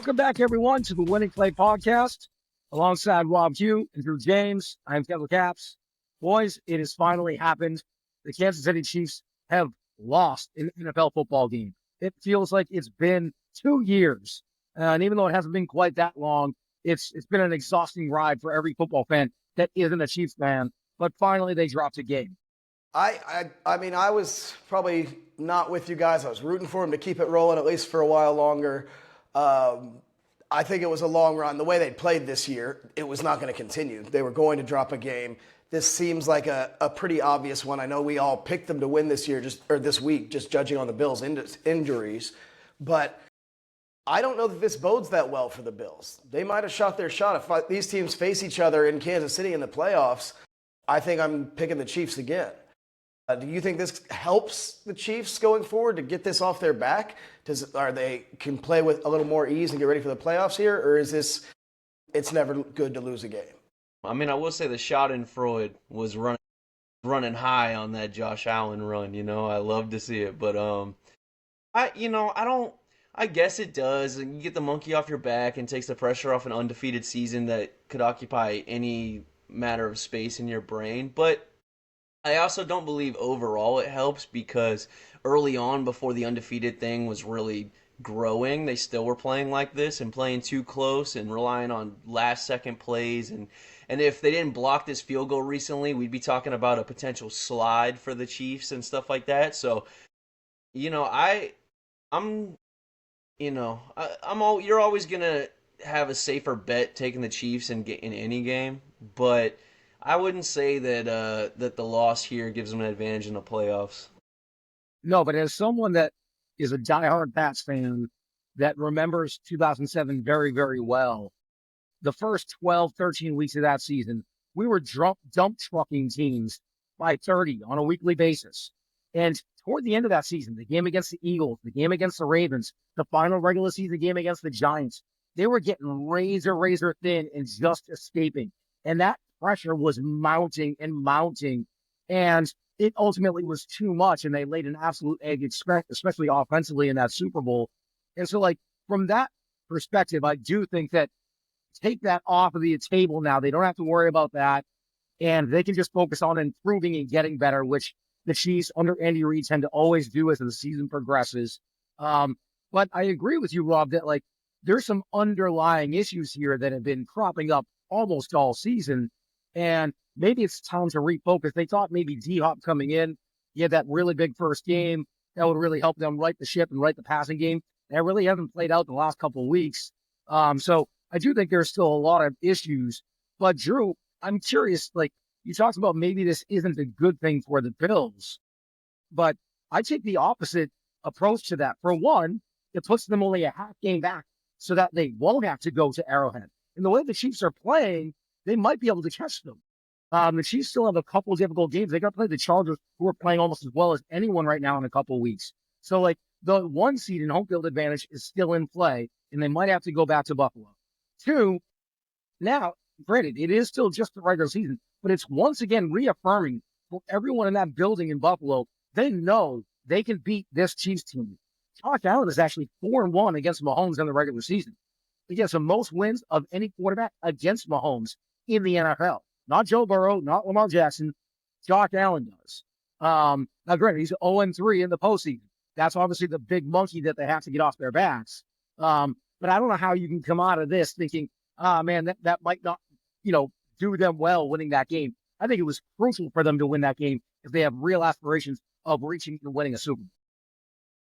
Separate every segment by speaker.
Speaker 1: Welcome back, everyone, to the Winning Play Podcast. Alongside Robb Hue and Drew James, I'm Kendall Capps. Boys, it has finally happened. The Kansas City Chiefs have lost an NFL football game. It feels like it's been 2 years. And even though it hasn't been quite that long, it's been an exhausting ride for every football fan that isn't a Chiefs fan. But finally, they dropped a game.
Speaker 2: I mean, I was probably not with you guys. I was rooting for them to keep it rolling at least for a while longer. I think it was a long run. The way they played this year, it was not going to continue. They were going to drop a game. This seems like a pretty obvious one. I know we all picked them to win this year, this week, just judging on the Bills' injuries. But I don't know that this bodes that well for the Bills. They might have shot their shot. If these teams face each other in Kansas City in the playoffs, I think I'm picking the Chiefs again. Do you think this helps the Chiefs going forward to get this off their back? Are they can play with a little more ease and get ready for the playoffs here? Or is this, it's never good to lose a game?
Speaker 3: I mean, I will say the Schadenfreude was running high on that Josh Allen run. You know, I love to see it, but I guess it does. You get the monkey off your back and takes the pressure off an undefeated season that could occupy any matter of space in your brain. But I also don't believe overall it helps, because early on, before the undefeated thing was really growing, they still were playing like this and playing too close and relying on last-second plays. And if they didn't block this field goal recently, we'd be talking about a potential slide for the Chiefs and stuff like that. So, you know, you're always gonna have a safer bet taking the Chiefs in any game, but I wouldn't say that the loss here gives them an advantage in the playoffs.
Speaker 1: No, but as someone that is a diehard Pats fan that remembers 2007 very, very well, the first 12, 13 weeks of that season, we were dump trucking teams by 30 on a weekly basis. And toward the end of that season, the game against the Eagles, the game against the Ravens, the final regular season game against the Giants, they were getting razor thin and just escaping. And that pressure was mounting, and it ultimately was too much, and they laid an absolute egg, especially offensively in that Super Bowl. And so, like, from that perspective, I do think that take that off of the table now. They don't have to worry about that, and they can just focus on improving and getting better, which the Chiefs under Andy Reid tend to always do as the season progresses. But I agree with you, Rob, that, like, there's some underlying issues here that have been cropping up almost all season. And maybe it's time to refocus. They thought maybe D-Hop coming in, he had that really big first game that would really help them right the ship and right the passing game. That really hasn't played out the last couple of weeks. So I do think there's still a lot of issues. But Drew, I'm curious, like you talked about, maybe this isn't a good thing for the Bills, but I take the opposite approach to that. For one, it puts them only a half game back so that they won't have to go to Arrowhead. And the way the Chiefs are playing, they might be able to catch them. The Chiefs still have a couple of difficult games. They got to play the Chargers, who are playing almost as well as anyone right now in a couple of weeks. So, like, the 1 seed and home field advantage is still in play, and they might have to go back to Buffalo. 2, now, granted, it is still just the regular season, but it's once again reaffirming for everyone in that building in Buffalo, they know they can beat this Chiefs team. Josh Allen is actually 4-1 against Mahomes in the regular season. He gets the most wins of any quarterback against Mahomes in the NFL. Not Joe Burrow, not Lamar Jackson. Josh Allen does. Now, granted, he's 0-3 in the postseason. That's obviously the big monkey that they have to get off their backs. But I don't know how you can come out of this thinking, man, that might not, do them well winning that game. I think it was crucial for them to win that game if they have real aspirations of reaching and winning a Super Bowl.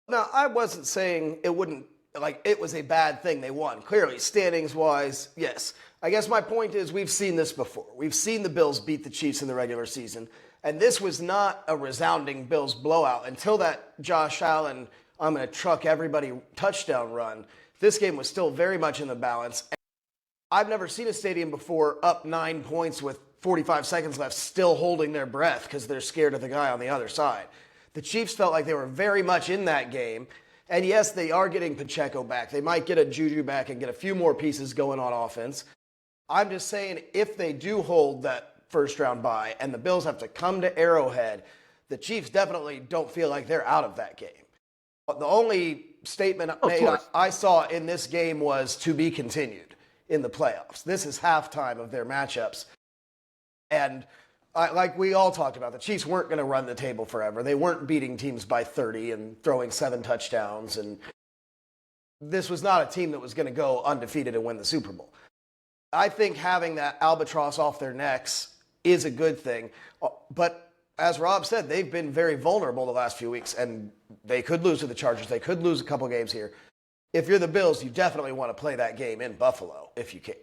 Speaker 2: No, I wasn't saying it was a bad thing they won. Clearly, standings-wise, yes. I guess my point is we've seen this before. We've seen the Bills beat the Chiefs in the regular season, and this was not a resounding Bills blowout until that Josh Allen, I'm going to truck everybody touchdown run. This game was still very much in the balance. I've never seen a stadium before up 9 points with 45 seconds left still holding their breath because they're scared of the guy on the other side. The Chiefs felt like they were very much in that game. And yes, they are getting Pacheco back. They might get a Juju back and get a few more pieces going on offense. I'm just saying, if they do hold that first round bye and the Bills have to come to Arrowhead, the Chiefs definitely don't feel like they're out of that game. The only statement
Speaker 1: Of
Speaker 2: made
Speaker 1: course.
Speaker 2: I saw in this game was to be continued in the playoffs. This is halftime of their matchups. And like we all talked about, the Chiefs weren't going to run the table forever. They weren't beating teams by 30 and throwing 7 touchdowns. And this was not a team that was going to go undefeated and win the Super Bowl. I think having that albatross off their necks is a good thing. But as Rob said, they've been very vulnerable the last few weeks, and they could lose to the Chargers. They could lose a couple games here. If you're the Bills, you definitely want to play that game in Buffalo if you can.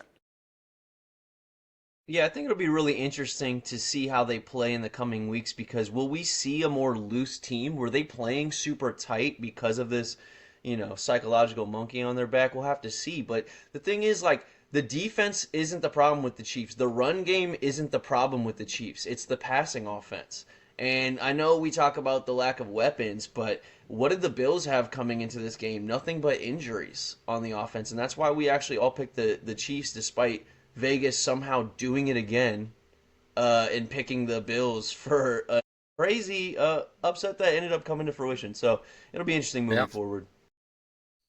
Speaker 3: Yeah, I think it'll be really interesting to see how they play in the coming weeks because will we see a more loose team? Were they playing super tight because of this, psychological monkey on their back? We'll have to see. But the thing is, the defense isn't the problem with the Chiefs. The run game isn't the problem with the Chiefs. It's the passing offense. And I know we talk about the lack of weapons, but what did the Bills have coming into this game? Nothing but injuries on the offense. And that's why we actually all picked the Chiefs despite Vegas somehow doing it again and picking the Bills for a crazy upset that ended up coming to fruition. So it'll be interesting moving forward.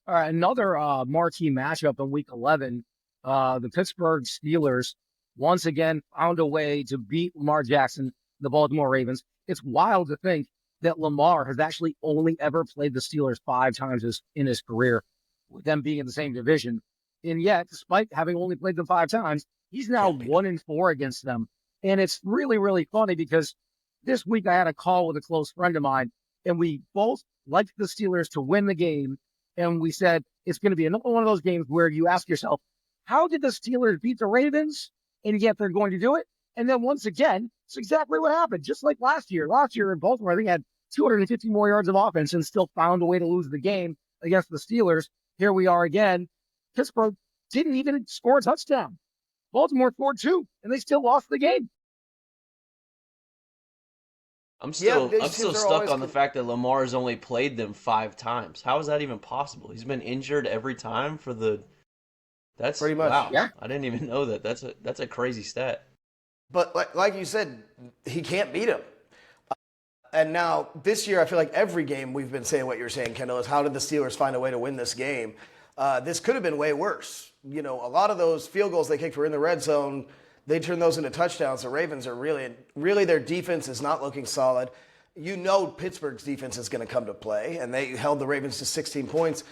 Speaker 1: All right, another marquee matchup in Week 11. The Pittsburgh Steelers once again found a way to beat Lamar Jackson, the Baltimore Ravens. It's wild to think that Lamar has actually only ever played the Steelers 5 times in his career, with them being in the same division. And yet, despite having only played them 5 times, he's now 1-4 against them. And it's really, really funny because this week I had a call with a close friend of mine, and we both liked the Steelers to win the game. And we said it's going to be another one of those games where you ask yourself, how did the Steelers beat the Ravens? And yet they're going to do it. And then once again, it's exactly what happened. Just like last year. Last year in Baltimore, I think had 250 more yards of offense and still found a way to lose the game against the Steelers. Here we are again. Pittsburgh didn't even score a touchdown. Baltimore scored 2, and they still lost the game.
Speaker 3: I'm still stuck on the fact that Lamar has only played them 5 times. How is that even possible? He's been injured every time for the. That's
Speaker 2: pretty much.
Speaker 3: Wow.
Speaker 1: Yeah.
Speaker 3: I didn't even know that. That's a crazy stat.
Speaker 2: But like you said, he can't beat him. And now this year, I feel like every game we've been saying what you're saying, Kendall, is how did the Steelers find a way to win this game? This could have been way worse. A lot of those field goals they kicked were in the red zone. They turn those into touchdowns. The Ravens are really their defense is not looking solid. Pittsburgh's defense is going to come to play, and they held the Ravens to 16 points.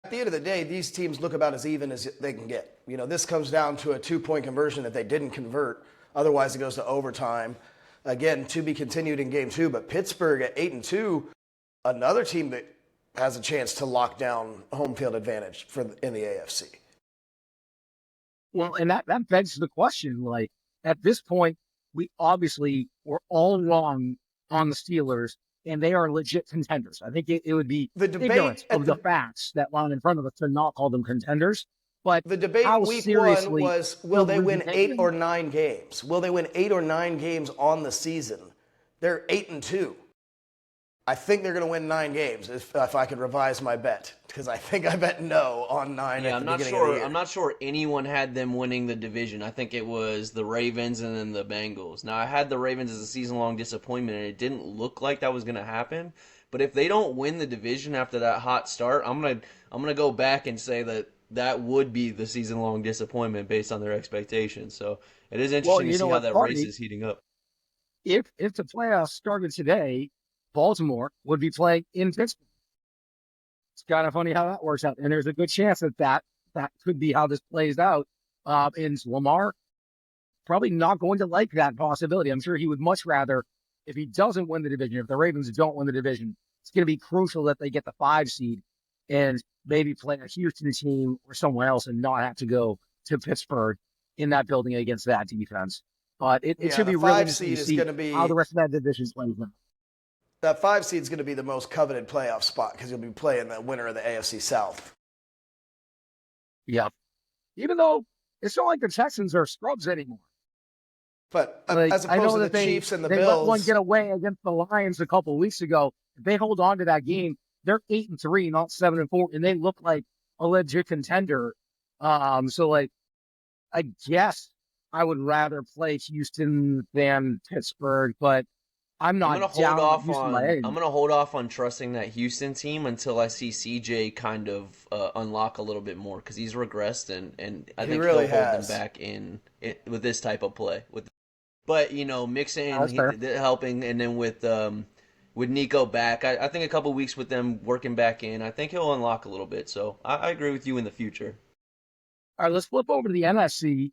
Speaker 2: At the end of the day, these teams look about as even as they can get. This comes down to a 2-point conversion that they didn't convert. Otherwise, it goes to overtime. Again, to be continued in game 2. But Pittsburgh at 8-2, another team that has a chance to lock down home field advantage in the AFC.
Speaker 1: Well, and that begs the question, at this point, we obviously were all wrong on the Steelers, and they are legit contenders. I think it would be
Speaker 2: the debate
Speaker 1: ignorance of the facts that lie in front of us to not call them contenders. But
Speaker 2: the debate
Speaker 1: how
Speaker 2: week 1 was, will they win 8 or 9 games? Will they win 8 or 9 games on the season? They're 8-2. I think they're going to win 9 games if I could revise my bet, because I think I bet no on 9 at the beginning of the year.
Speaker 3: I'm not sure anyone had them winning the division. I think it was the Ravens and then the Bengals. Now, I had the Ravens as a season-long disappointment, and it didn't look like that was going to happen. But if they don't win the division after that hot start, I'm gonna go back and say that would be the season-long disappointment based on their expectations. So it is interesting to see how that race is heating up.
Speaker 1: If the playoffs started today, Baltimore would be playing in Pittsburgh. It's kind of funny how that works out. And there's a good chance that could be how this plays out. And Lamar probably not going to like that possibility. I'm sure he would much rather, if he doesn't win the division, if the Ravens don't win the division, it's going to be crucial that they get the 5 seed and maybe play a Houston team or someone else and not have to go to Pittsburgh in that building against that defense. But it should be really interesting to see how the rest of that division plays out.
Speaker 2: That 5 seed is going to be the most coveted playoff spot because you'll be playing the winner of the AFC South.
Speaker 1: Yeah. Even though it's not like the Texans are scrubs anymore.
Speaker 2: But as opposed to the Chiefs and the Bills.
Speaker 1: They let one get away against the Lions a couple of weeks ago. If they hold on to that game, they're 8-3, not 7-4, and they look like a legit contender. So I guess I would rather play Houston than Pittsburgh, but I'm not down on Houston by any
Speaker 3: I'm
Speaker 1: means.
Speaker 3: gonna hold off on trusting that Houston team until I see CJ kind of unlock a little bit more because he's regressed and I
Speaker 2: He
Speaker 3: think
Speaker 2: really
Speaker 3: he'll hold them
Speaker 2: has.
Speaker 3: back with this type of play. But Mixon
Speaker 1: That's fair.
Speaker 3: helping, and then with Nico back, I think a couple weeks with them working back in, I think he'll unlock a little bit. So I agree with you in the future.
Speaker 1: All right, let's flip over to the NFC.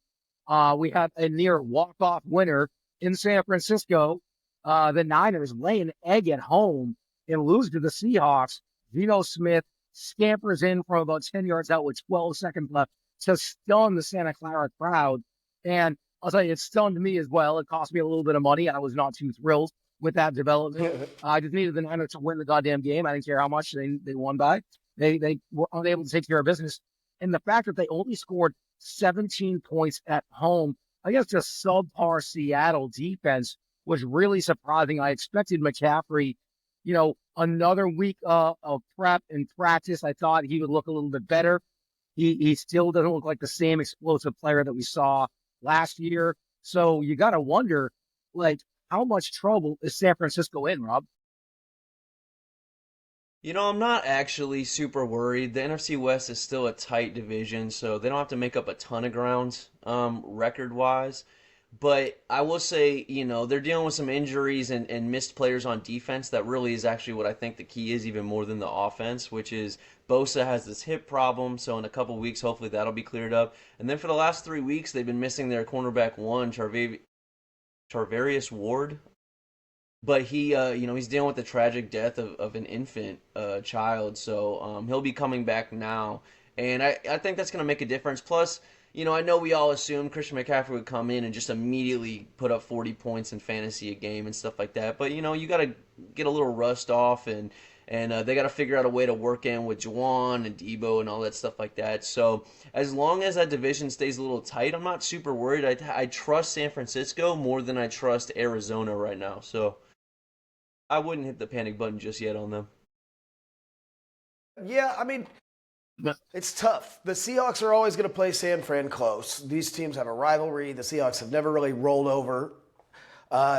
Speaker 1: We have a near walk-off winner in San Francisco. The Niners lay an egg at home and lose to the Seahawks. Geno Smith scampers in from about 10 yards out with 12 seconds left to stun the Santa Clara crowd. And I'll tell you, it stunned me as well. It cost me a little bit of money. I was not too thrilled with that development. I just needed the Niners to win the goddamn game. I didn't care how much they won by. They were unable to take care of business. And the fact that they only scored 17 points at home against a subpar Seattle defense was really surprising. I expected McCaffrey, another week of prep and practice. I thought he would look a little bit better. He still doesn't look like the same explosive player that we saw last year. So you got to wonder, how much trouble is San Francisco in, Rob?
Speaker 3: I'm not actually super worried. The NFC West is still a tight division, so they don't have to make up a ton of ground, record-wise. But I will say, they're dealing with some injuries and missed players on defense. That really is actually what I think the key is, even more than the offense, which is Bosa has this hip problem, so in a couple weeks, hopefully that'll be cleared up. And then for the last 3 weeks, they've been missing their cornerback one, Charvarius Ward, but he's dealing with the tragic death of an infant child, so he'll be coming back now, and I think that's going to make a difference. Plus, I know we all assumed Christian McCaffrey would come in and just immediately put up 40 points in fantasy a game and stuff like that, but you got to get a little rust off, and they got to figure out a way to work in with Juwan and Debo and all that stuff like that. So as long as that division stays a little tight, I'm not super worried. I trust San Francisco more than I trust Arizona right now, so I wouldn't hit the panic button just yet on them.
Speaker 2: Yeah, I mean, it's tough. The Seahawks are always going to play San Fran close. These teams have a rivalry. The Seahawks have never really rolled over.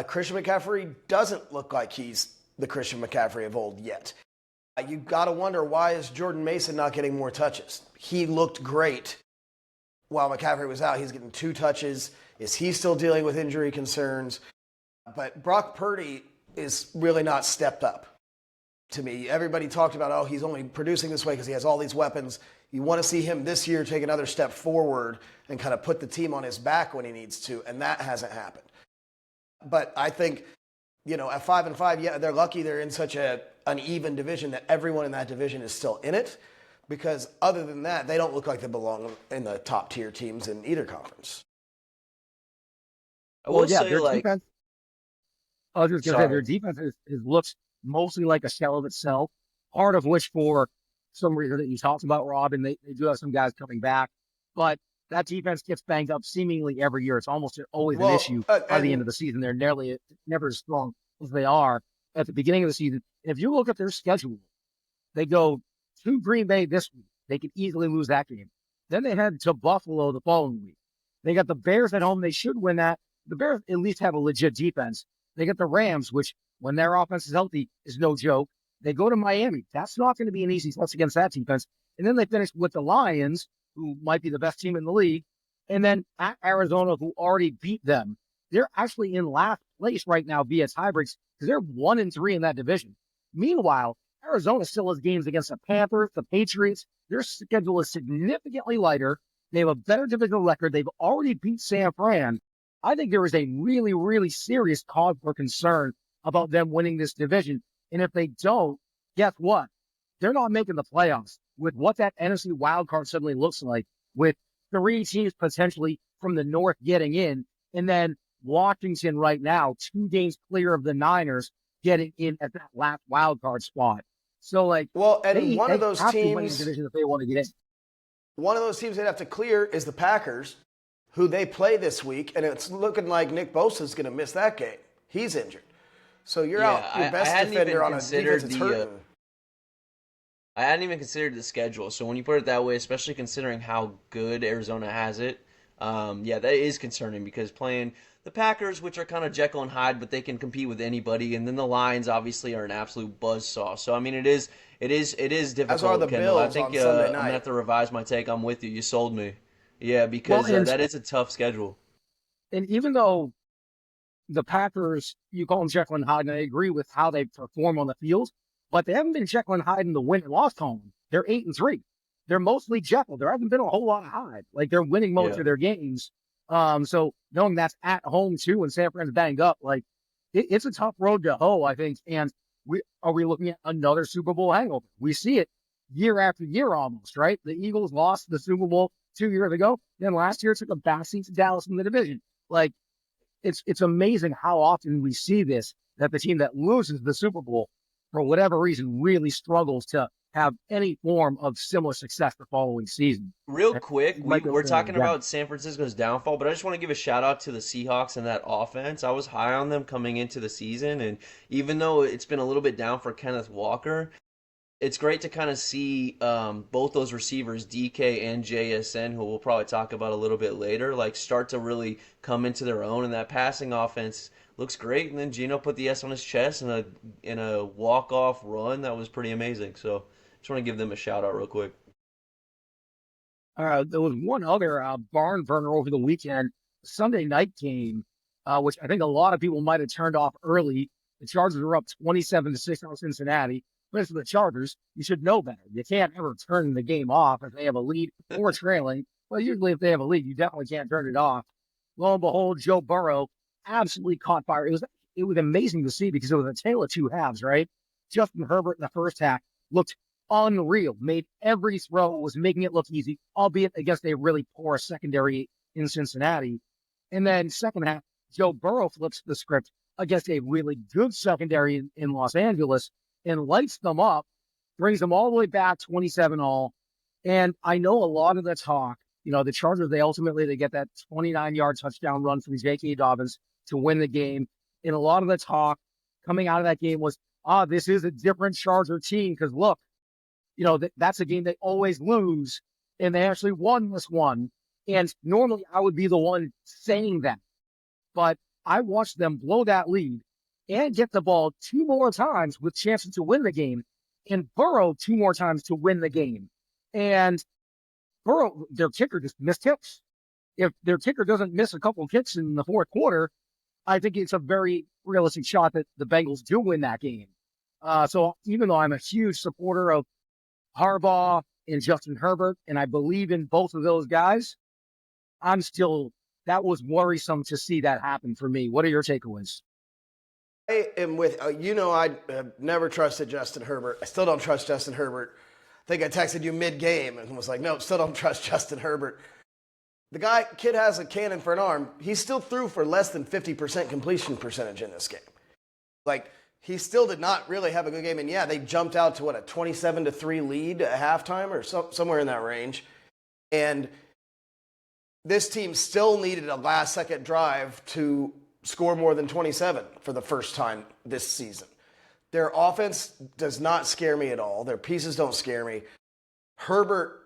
Speaker 2: Christian McCaffrey doesn't look like he's the Christian McCaffrey of old yet. You got to wonder, why is Jordan Mason not getting more touches? He looked great while McCaffrey was out. He's getting 2 touches. Is he still dealing with injury concerns? But Brock Purdy is really not stepped up to me. Everybody talked about, he's only producing this way because he has all these weapons. You want to see him this year take another step forward and kind of put the team on his back when he needs to, and that hasn't happened. But I think, at 5-5, yeah, they're lucky they're in such an even division that everyone in that division is still in it, because other than that, they don't look like they belong in the top tier teams in either conference.
Speaker 3: I will say,
Speaker 1: their defense. I was just going to say their
Speaker 3: sorry.
Speaker 1: defense looks mostly like a shell of itself. Part of which, for some reason that you talked about, Rob, and they do have some guys coming back, but that defense gets banged up seemingly every year. It's almost always an issue by the end of the season. They're never as strong as they are at the beginning of the season. If you look at their schedule, they go to Green Bay this week. They could easily lose that game. Then they head to Buffalo the following week. They got the Bears at home. They should win that. The Bears at least have a legit defense. They get the Rams, which, when their offense is healthy, is no joke. They go to Miami. That's not going to be an easy test against that defense. And then they finish with the Lions, who might be the best team in the league. And then at Arizona, who already beat them. They're actually in last place right now via tiebreaks because they're 1-3 in that division. Meanwhile, Arizona still has games against the Panthers, the Patriots. Their schedule is significantly lighter. They have a better divisional record. They've already beat San Fran. I think there is a really, really serious cause for concern about them winning this division. And if they don't, guess what? They're not making the playoffs. With what that NFC wildcard suddenly looks like, with 3 teams potentially from the North getting in, and then Washington right now, 2 games clear of the Niners getting in at that last wildcard spot. So,
Speaker 2: and one
Speaker 1: they
Speaker 2: of those
Speaker 1: have to win the
Speaker 2: teams,
Speaker 1: division if they want to get in.
Speaker 2: one of those teams they'd have to clear is the Packers, who they play this week, and it's looking like Nick Bosa's going to miss that game. He's injured. So you're out your best defender on a defense that's hurting.
Speaker 3: I hadn't even considered the schedule. So when you put it that way, especially considering how good Arizona has it, Yeah, that is concerning because playing the Packers, which are kind of Jekyll and Hyde, but they can compete with anybody, and then the Lions obviously are an absolute buzzsaw. So I mean, it is
Speaker 2: As are
Speaker 3: difficult,
Speaker 2: the
Speaker 3: Kendall. I
Speaker 2: Bills
Speaker 3: think
Speaker 2: on Sunday
Speaker 3: I'm gonna
Speaker 2: night.
Speaker 3: have to revise my take. I'm with you. You sold me. Yeah,
Speaker 1: Well,
Speaker 3: because
Speaker 1: and
Speaker 3: that is a tough schedule.
Speaker 1: even though the Packers, you call them Jekyll and Hyde, and I agree with how they perform on the field, but they haven't been Jekyll and Hyde in the win and loss column. They're 8-3. They're mostly Jekyll. There hasn't been a whole lot of Hyde. Like they're winning most
Speaker 3: Yeah.
Speaker 1: of their games. So knowing that's at home too, and San Fran's banged up, like it's a tough road to hoe, I think. And we looking at another Super Bowl hangover? We see it year after year almost, right? The Eagles lost the Super Bowl 2 years ago. Then last year took a backseat to Dallas in the division. Like it's amazing how often we see this, that the team that loses the Super Bowl for whatever reason really struggles to have any form of similar success the following season.
Speaker 3: Real
Speaker 1: And
Speaker 3: quick,
Speaker 1: it might be
Speaker 3: we're
Speaker 1: happening
Speaker 3: talking
Speaker 1: again.
Speaker 3: about San Francisco's downfall, but I just want to give a shout out to the Seahawks and that offense. I was high on them coming into the season, and even though it's been a little bit down for Kenneth Walker, it's great to kind of see both those receivers, DK and JSN, who we'll probably talk about a little bit later, like start to really come into their own. And that passing offense looks great. And then Gino put the S on his chest in a walk off run that was pretty amazing. So just want to give them a shout out real quick.
Speaker 1: There was one other barn burner over the weekend, Sunday night game, which I think a lot of people might have turned off early. The Chargers were up 27-6 on Cincinnati. But for the Chargers, you should know better. You can't ever turn the game off if they have a lead or trailing. Well, usually if they have a lead, you definitely can't turn it off. Lo and behold, Joe Burrow absolutely caught fire. It was amazing to see because it was a tale of two halves, right? Justin Herbert in the first half looked unreal, made every throw, was making it look easy, albeit against a really poor secondary in Cincinnati. And then second half, Joe Burrow flips the script against a really good secondary in Los Angeles and lights them up, brings them all the way back 27 all. And I know a lot of the talk, the Chargers, they get that 29-yard touchdown run from J.K. Dobbins to win the game. And a lot of the talk coming out of that game was, this is a different Charger team because look, that's a game they always lose, and they actually won this one. And normally I would be the one saying that, but I watched them blow that lead and get the ball two more times with chances to win the game, and Burrow two more times to win the game. And Burrow, their kicker just missed kicks. If their kicker doesn't miss a couple of kicks in the fourth quarter, I think it's a very realistic shot that the Bengals do win that game. So even though I'm a huge supporter of Harbaugh and Justin Herbert, and I believe in both of those guys, that was worrisome to see that happen for me. What are your takeaways?
Speaker 2: I am with, I have never trusted Justin Herbert. I still don't trust Justin Herbert. I think I texted you mid-game and was like, no, still don't trust Justin Herbert. The kid has a cannon for an arm. He still threw for less than 50% completion percentage in this game. Like, he still did not really have a good game. And yeah, they jumped out to a 27-3 lead at halftime or somewhere in that range. And this team still needed a last-second drive to score more than 27 for the first time this season. Their offense does not scare me at all. Their pieces don't scare me. Herbert,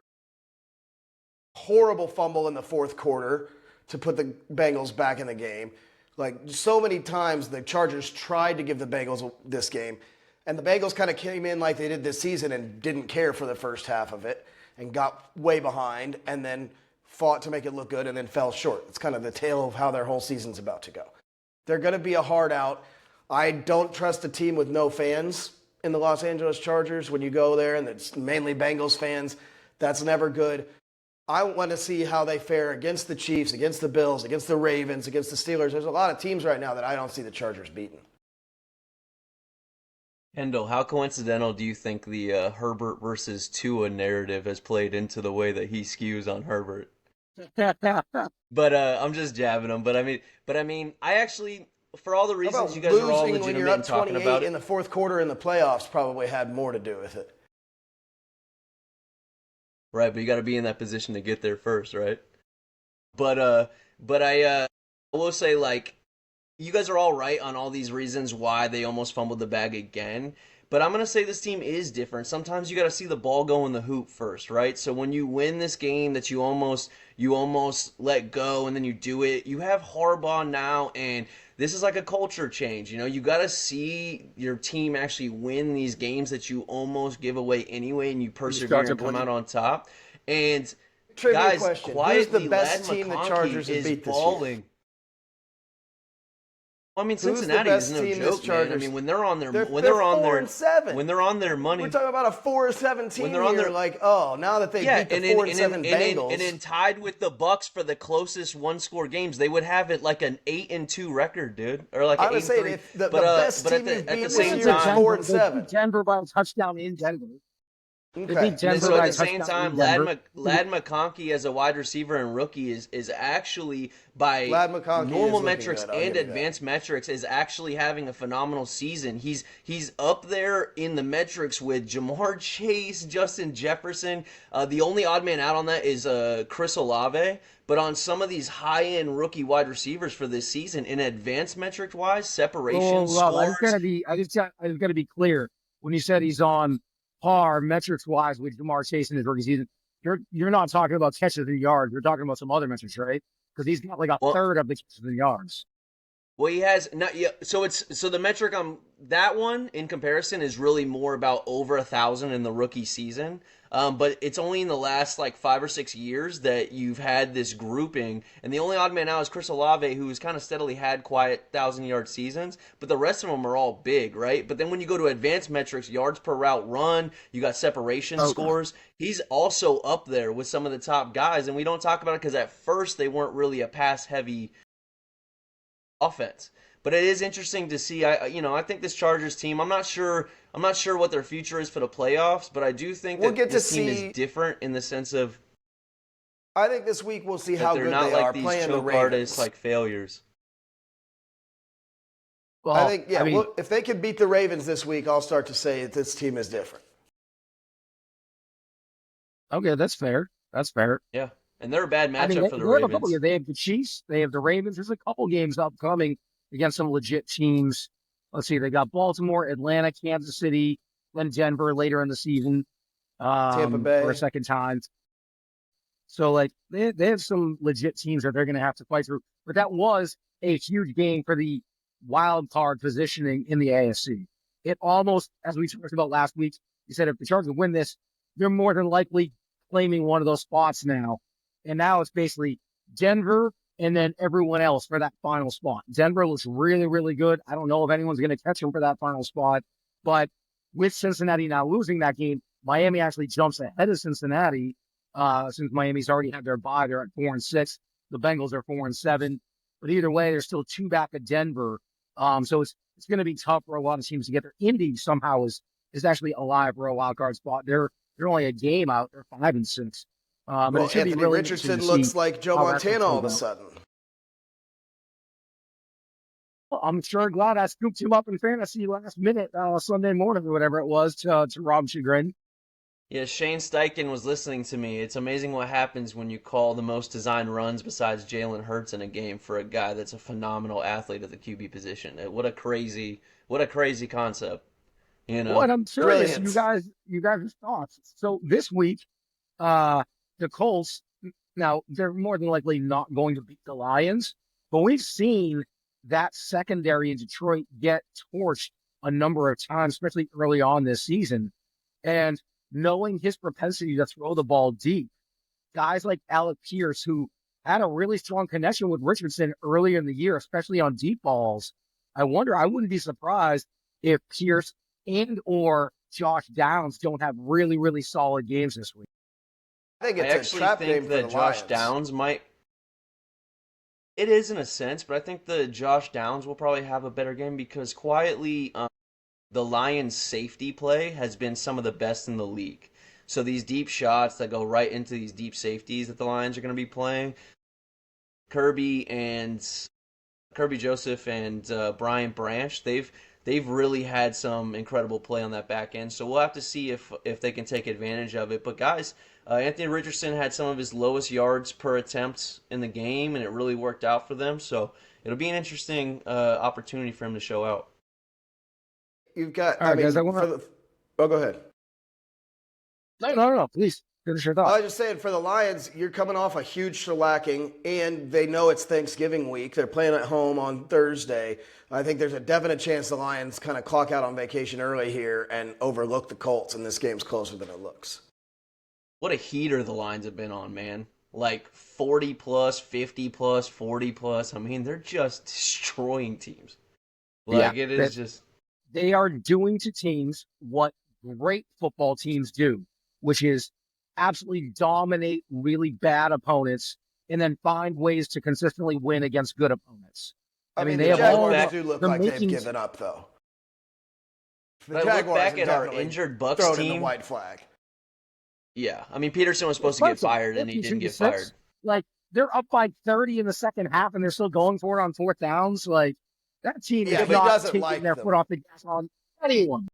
Speaker 2: horrible fumble in the fourth quarter to put the Bengals back in the game. Like, so many times the Chargers tried to give the Bengals this game, and the Bengals kind of came in like they did this season and didn't care for the first half of it and got way behind and then fought to make it look good and then fell short. It's kind of the tale of how their whole season's about to go. They're going to be a hard out. I don't trust a team with no fans in the Los Angeles Chargers. When you go there and it's mainly Bengals fans, that's never good. I want to see how they fare against the Chiefs, against the Bills, against the Ravens, against the Steelers. There's a lot of teams right now that I don't see the Chargers beating.
Speaker 3: Kendall, how coincidental do you think the Herbert versus Tua narrative has played into the way that he skews on Herbert? But I'm just jabbing him. But I mean, I actually, for all the
Speaker 2: How about
Speaker 3: reasons you guys are all
Speaker 2: losing when you're
Speaker 3: legitimate
Speaker 2: up
Speaker 3: in talking
Speaker 2: 28
Speaker 3: about
Speaker 2: in
Speaker 3: it.
Speaker 2: the fourth quarter in the playoffs probably had more to do with it.
Speaker 3: Right, but you got to be in that position to get there first, right? But I will say, like, you guys are all right on all these reasons why they almost fumbled the bag again. But I'm gonna say this team is different. Sometimes you got to see the ball go in the hoop first, right? So when you win this game that you almost let go and then you do it, you have Harbaugh now, and this is like a culture change. You got to see your team actually win these games that you almost give away anyway, and you persevere and come out on top. And
Speaker 2: Trivia
Speaker 3: guys,
Speaker 2: question: who's
Speaker 3: quietly,
Speaker 2: the best
Speaker 3: Lad
Speaker 2: team the
Speaker 3: McConkey
Speaker 2: Chargers have
Speaker 3: is
Speaker 2: beat this
Speaker 3: balling.
Speaker 2: year?
Speaker 3: I mean,
Speaker 2: Who's the
Speaker 3: Cincinnati
Speaker 2: best
Speaker 3: is no
Speaker 2: team
Speaker 3: joke,
Speaker 2: this Chargers?
Speaker 3: man. I mean, when they're on their
Speaker 2: They're
Speaker 3: when they're on their
Speaker 2: 4-7.
Speaker 3: when they're on their money,
Speaker 2: We're talking about a 4-7 team
Speaker 3: when they're on
Speaker 2: here.
Speaker 3: their
Speaker 2: Like, oh, now that they beat the 4-7 Bengals,
Speaker 3: and then tied with the Bucks for the closest one-score games, they would have it like an 8-2 record, dude, or like an
Speaker 2: I would
Speaker 3: 8-3.
Speaker 2: say if the best team you've beat this
Speaker 3: same
Speaker 2: year is
Speaker 3: time,
Speaker 2: 4-7.
Speaker 1: They beat Denver by a touchdown in Denver. They
Speaker 2: Okay.
Speaker 1: beat Denver
Speaker 3: so
Speaker 1: by
Speaker 3: at
Speaker 1: a
Speaker 3: the same
Speaker 1: touchdown
Speaker 3: time,
Speaker 1: in Denver.
Speaker 3: Lad McConkey as a wide receiver and rookie is actually by
Speaker 2: Lad McConkey
Speaker 3: normal
Speaker 2: is looking
Speaker 3: metrics
Speaker 2: good, I'll
Speaker 3: and
Speaker 2: give you that.
Speaker 3: advanced metrics is actually having a phenomenal season. He's up there in the metrics with Jamar Chase, Justin Jefferson. The only odd man out on that is Chris Olave. But on some of these high-end rookie wide receivers for this season, in advanced metric wise, separation,
Speaker 1: Well, I
Speaker 3: scores.
Speaker 1: just gotta be clear. When you said he's on par metrics wise with Jamar Chase in his rookie season, you're not talking about catches and yards. You're talking about some other metrics, right? Because he's got like a
Speaker 3: Well,
Speaker 1: third of the catches and yards.
Speaker 3: Well, he has not yet. So the metric on that one in comparison is really more about over 1,000 in the rookie season. But it's only in the last like 5 or 6 years that you've had this grouping, and the only odd man out is Chris Olave, who's kind of steadily had quiet 1,000-yard seasons. But the rest of them are all big, right? But then when you go to advanced metrics, yards per route run, you got separation scores. He's also up there with some of the top guys, and we don't talk about it because at first they weren't really a pass-heavy offense. But it is interesting to see. I think this Chargers team. I'm not sure what their future is for the playoffs, but I do think
Speaker 2: We'll
Speaker 3: that
Speaker 2: get to
Speaker 3: this team
Speaker 2: see-
Speaker 3: is different in the sense of
Speaker 2: I think this week we'll see
Speaker 3: that
Speaker 2: how
Speaker 3: they're
Speaker 2: good
Speaker 3: not
Speaker 2: they
Speaker 3: like
Speaker 2: are
Speaker 3: these
Speaker 2: playing the
Speaker 3: choke
Speaker 2: Ravens.
Speaker 3: artists like failures.
Speaker 1: Well,
Speaker 2: I think, yeah,
Speaker 1: I mean,
Speaker 2: well, if they can beat the Ravens this week, I'll start to say that this team is different.
Speaker 1: okay, that's fair. That's fair.
Speaker 3: Yeah, and they're a bad
Speaker 1: I mean,
Speaker 3: matchup for the
Speaker 1: they have a couple.
Speaker 3: Ravens.
Speaker 1: They have the Chiefs. They have the Ravens. There's a couple games upcoming against some legit teams. Let's see. They got Baltimore, Atlanta, Kansas City, then Denver later in the season
Speaker 2: Tampa Bay.
Speaker 1: for a second time. So, like, they have some legit teams that they're going to have to fight through. But that was a huge game for the wild card positioning in the AFC. It almost, as we talked about last week, you said if the Chargers win this, they're more than likely claiming one of those spots now. And now it's basically Denver and then everyone else for that final spot. Denver looks really, really good. I don't know if anyone's going to catch them for that final spot. But with Cincinnati now losing that game, Miami actually jumps ahead of Cincinnati since Miami's already had their bye. They're at 4-6. The Bengals are 4-7. But either way, they're still two back of Denver. So it's going to be tough for a lot of teams to get there. Indy somehow is actually alive for a wild card spot. They're only a game out. They're 5-6. But
Speaker 2: Well,
Speaker 1: it should
Speaker 2: Anthony
Speaker 1: be really
Speaker 2: Richardson looks like Joe Montana all of a sudden.
Speaker 1: Well, I'm sure glad I scooped him up in fantasy last minute Sunday morning or whatever it was to Rob chagrin.
Speaker 3: Yeah, Shane Steichen was listening to me. It's amazing what happens when you call the most designed runs besides Jalen Hurts in a game for a guy that's a phenomenal athlete at the QB position. What a crazy concept.
Speaker 1: Well, and I'm curious,
Speaker 2: Brilliant.
Speaker 1: you guys' thoughts. So this week, the Colts, now they're more than likely not going to beat the Lions, but we've seen that secondary in Detroit get torched a number of times, especially early on this season. And knowing his propensity to throw the ball deep, guys like Alec Pierce, who had a really strong connection with Richardson earlier in the year, especially on deep balls, I wouldn't be surprised if Pierce and or Josh Downs don't have really, really solid games this week.
Speaker 2: I think
Speaker 3: I
Speaker 2: it's a
Speaker 3: actually
Speaker 2: trap game
Speaker 3: think
Speaker 2: for
Speaker 3: that
Speaker 2: the
Speaker 3: Josh
Speaker 2: Lions.
Speaker 3: Downs might. It is in a sense, but I think the Josh Downs will probably have a better game because quietly, the Lions' safety play has been some of the best in the league. So these deep shots that go right into these deep safeties that the Lions are going to be playing, Kirby Joseph and Brian Branch, they've really had some incredible play on that back end. So we'll have to see if they can take advantage of it. But guys, Anthony Richardson had some of his lowest yards per attempt in the game, and it really worked out for them. So it'll be an interesting opportunity for him to show out.
Speaker 2: You've got,
Speaker 1: All right, guys, I want to.
Speaker 2: Oh, go ahead.
Speaker 1: No. Please finish your thought.
Speaker 2: I was just saying, for the Lions, you're coming off a huge shellacking, and they know it's Thanksgiving week. They're playing at home on Thursday. I think there's a definite chance the Lions kind of clock out on vacation early here and overlook the Colts, and this game's closer than it looks.
Speaker 3: What a heater the Lions have been on, man. Like 40 plus, 50 plus, 40 plus. I mean, they're just destroying teams. Like, it is just.
Speaker 1: They are doing to teams what great football teams do, which is absolutely dominate really bad opponents and then find ways to consistently win against good opponents.
Speaker 2: I mean,
Speaker 1: they
Speaker 2: the
Speaker 1: have all
Speaker 2: Jaguars do look like they've given up, though.
Speaker 3: The Jaguars look back at our injured Bucks
Speaker 2: thrown
Speaker 3: team.
Speaker 2: In the white flag.
Speaker 3: Yeah, I mean, Peterson was supposed to get fired, and he didn't get fired.
Speaker 1: Like, they're up by 30 in the second half, and they're still going for it on fourth downs. Like, that team is not taking their foot off the gas on anyone.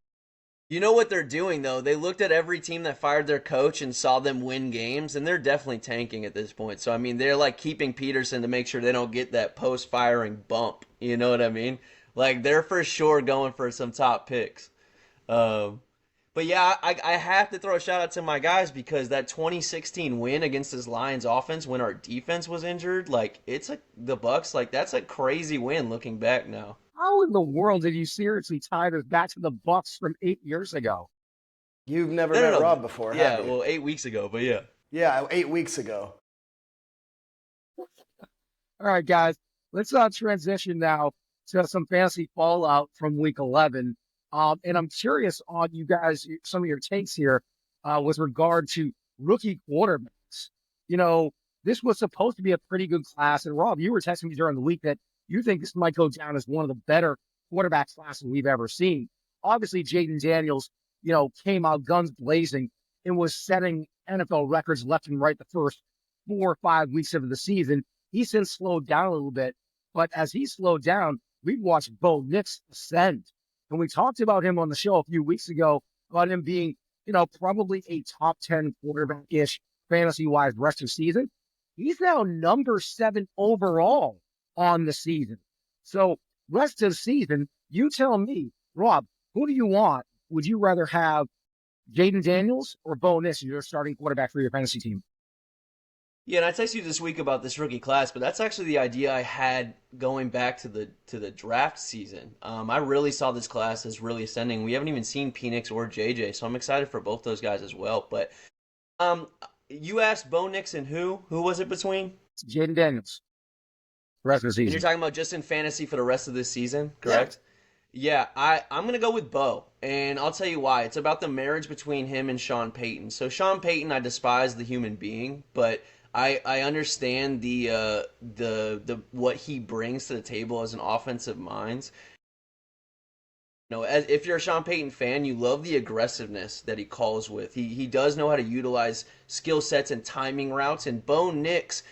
Speaker 3: You know what they're doing, though? They looked at every team that fired their coach and saw them win games, and they're definitely tanking at this point. So, I mean, they're, like, keeping Peterson to make sure they don't get that post-firing bump. You know what I mean? Like, they're for sure going for some top picks. But, yeah, I have to throw a shout-out to my guys because that 2016 win against this Lions offense when our defense was injured, like, the Bucks, like, that's a crazy win looking back now.
Speaker 1: How in the world did you seriously tie this back to the Bucks from 8 years ago?
Speaker 2: You've never met Rob before,
Speaker 3: yeah,
Speaker 2: have you?
Speaker 3: well, 8 weeks ago, but yeah.
Speaker 2: Yeah, 8 weeks ago.
Speaker 1: All right, guys, let's transition now to some fantasy fallout from Week 11. And I'm curious on you guys, some of your takes here with regard to rookie quarterbacks. You know, this was supposed to be a pretty good class. And Rob, you were texting me during the week that you think this might go down as one of the better quarterback classes we've ever seen. Obviously, Jaden Daniels, came out guns blazing and was setting NFL records left and right the first 4 or 5 weeks of the season. He's since slowed down a little bit. But as he slowed down, we've watched Bo Nix ascend. And we talked about him on the show a few weeks ago, about him being, probably a top 10 quarterback-ish fantasy-wise rest of season. He's now number 7 overall on the season. So rest of the season, you tell me, Rob, who do you want? Would you rather have Jaden Daniels or Bo Nix as your starting quarterback for your fantasy team?
Speaker 3: Yeah, and I texted you this week about this rookie class, but that's actually the idea I had going back to the draft season. I really saw this class as really ascending. We haven't even seen Penix or JJ, so I'm excited for both those guys as well. But you asked Bo Nix and who? Who was it between?
Speaker 1: Jaden Daniels. Rest of the season.
Speaker 3: And you're talking about just in fantasy for the rest of this season, correct? Yeah, I'm going to go with Bo, and I'll tell you why. It's about the marriage between him and Sean Payton. So Sean Payton, I despise the human being, but I understand the what he brings to the table as an offensive mind. If you're a Sean Payton fan, you love the aggressiveness that he calls with. He does know how to utilize skill sets and timing routes, and Bo Nix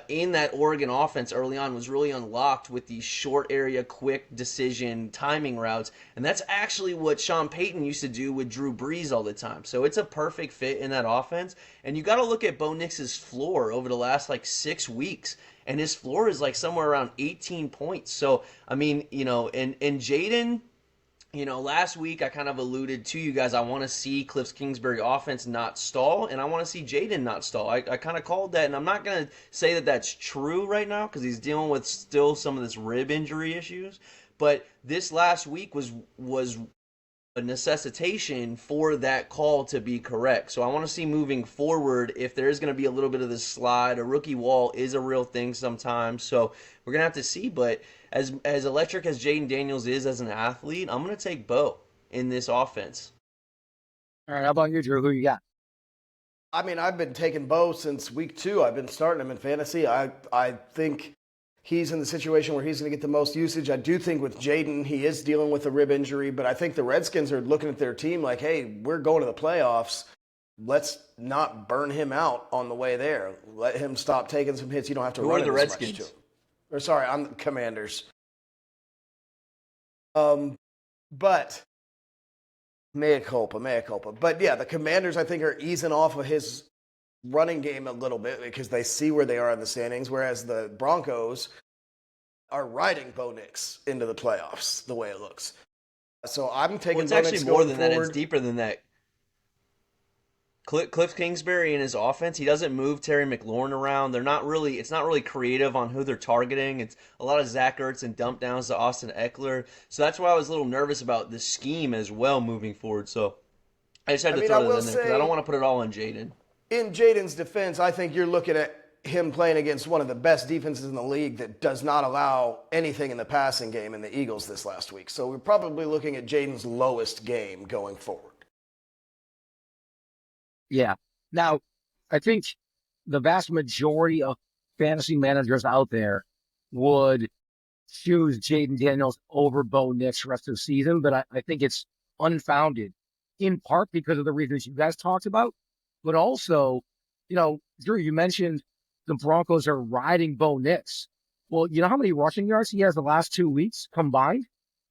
Speaker 3: in that Oregon offense early on was really unlocked with these short area, quick decision timing routes. And that's actually what Sean Payton used to do with Drew Brees all the time. So it's a perfect fit in that offense. And you got to look at Bo Nix's floor over the last 6 weeks. And his floor is somewhere around 18 points. So, I mean, and Jaden, last week I kind of alluded to you guys, I want to see Cliff Kingsbury offense not stall, and I want to see Jaden not stall. I kind of called that, and I'm not going to say that that's true right now because he's dealing with still some of this rib injury issues. But this last week was a necessitation for that call to be correct. So I want to see moving forward if there is going to be a little bit of this slide. A rookie wall is a real thing sometimes, so we're going to have to see. But as electric as Jaden Daniels is as an athlete, I'm going to take Bo in this offense.
Speaker 1: All right, how about you, Drew? Who you got?
Speaker 2: I mean, I've been taking Bo since week 2. I've been starting him in fantasy. I think he's in the situation where he's going to get the most usage. I do think with Jaden, he is dealing with a rib injury, but I think the Redskins are looking at their team like, hey, we're going to the playoffs. Let's not burn him out on the way there. Let him stop taking some hits. You don't have to run
Speaker 3: the
Speaker 2: it as
Speaker 3: Redskins?
Speaker 2: much to him. Or sorry, I'm the Commanders. But mea culpa, mea culpa. But yeah, the Commanders, I think, are easing off of his running game a little bit because they see where they are in the standings, whereas the Broncos are riding Bo Nix into the playoffs, the way it looks. So I'm taking
Speaker 3: Well, it's
Speaker 2: Bo Nix
Speaker 3: actually more
Speaker 2: going
Speaker 3: than that. It's
Speaker 2: forward.
Speaker 3: deeper than that. Cliff Kingsbury and his offense, he doesn't move Terry McLaurin around. It's not really creative on who they're targeting. It's a lot of Zach Ertz and dump downs to Austin Eckler. So that's why I was a little nervous about the scheme as well moving forward. So I just had to
Speaker 2: I
Speaker 3: throw that
Speaker 2: will
Speaker 3: in there because I
Speaker 2: say,
Speaker 3: don't want to put it all on Jaden.
Speaker 2: in Jaden's defense, I think you're looking at him playing against one of the best defenses in the league that does not allow anything in the passing game in the Eagles this last week. So we're probably looking at Jaden's lowest game going forward.
Speaker 1: Yeah. Now, I think the vast majority of fantasy managers out there would choose Jaden Daniels over Bo Nix rest of the season, but I think it's unfounded, in part because of the reasons you guys talked about, but also, Drew, you mentioned the Broncos are riding Bo Nix. Well, you know how many rushing yards he has the last 2 weeks combined?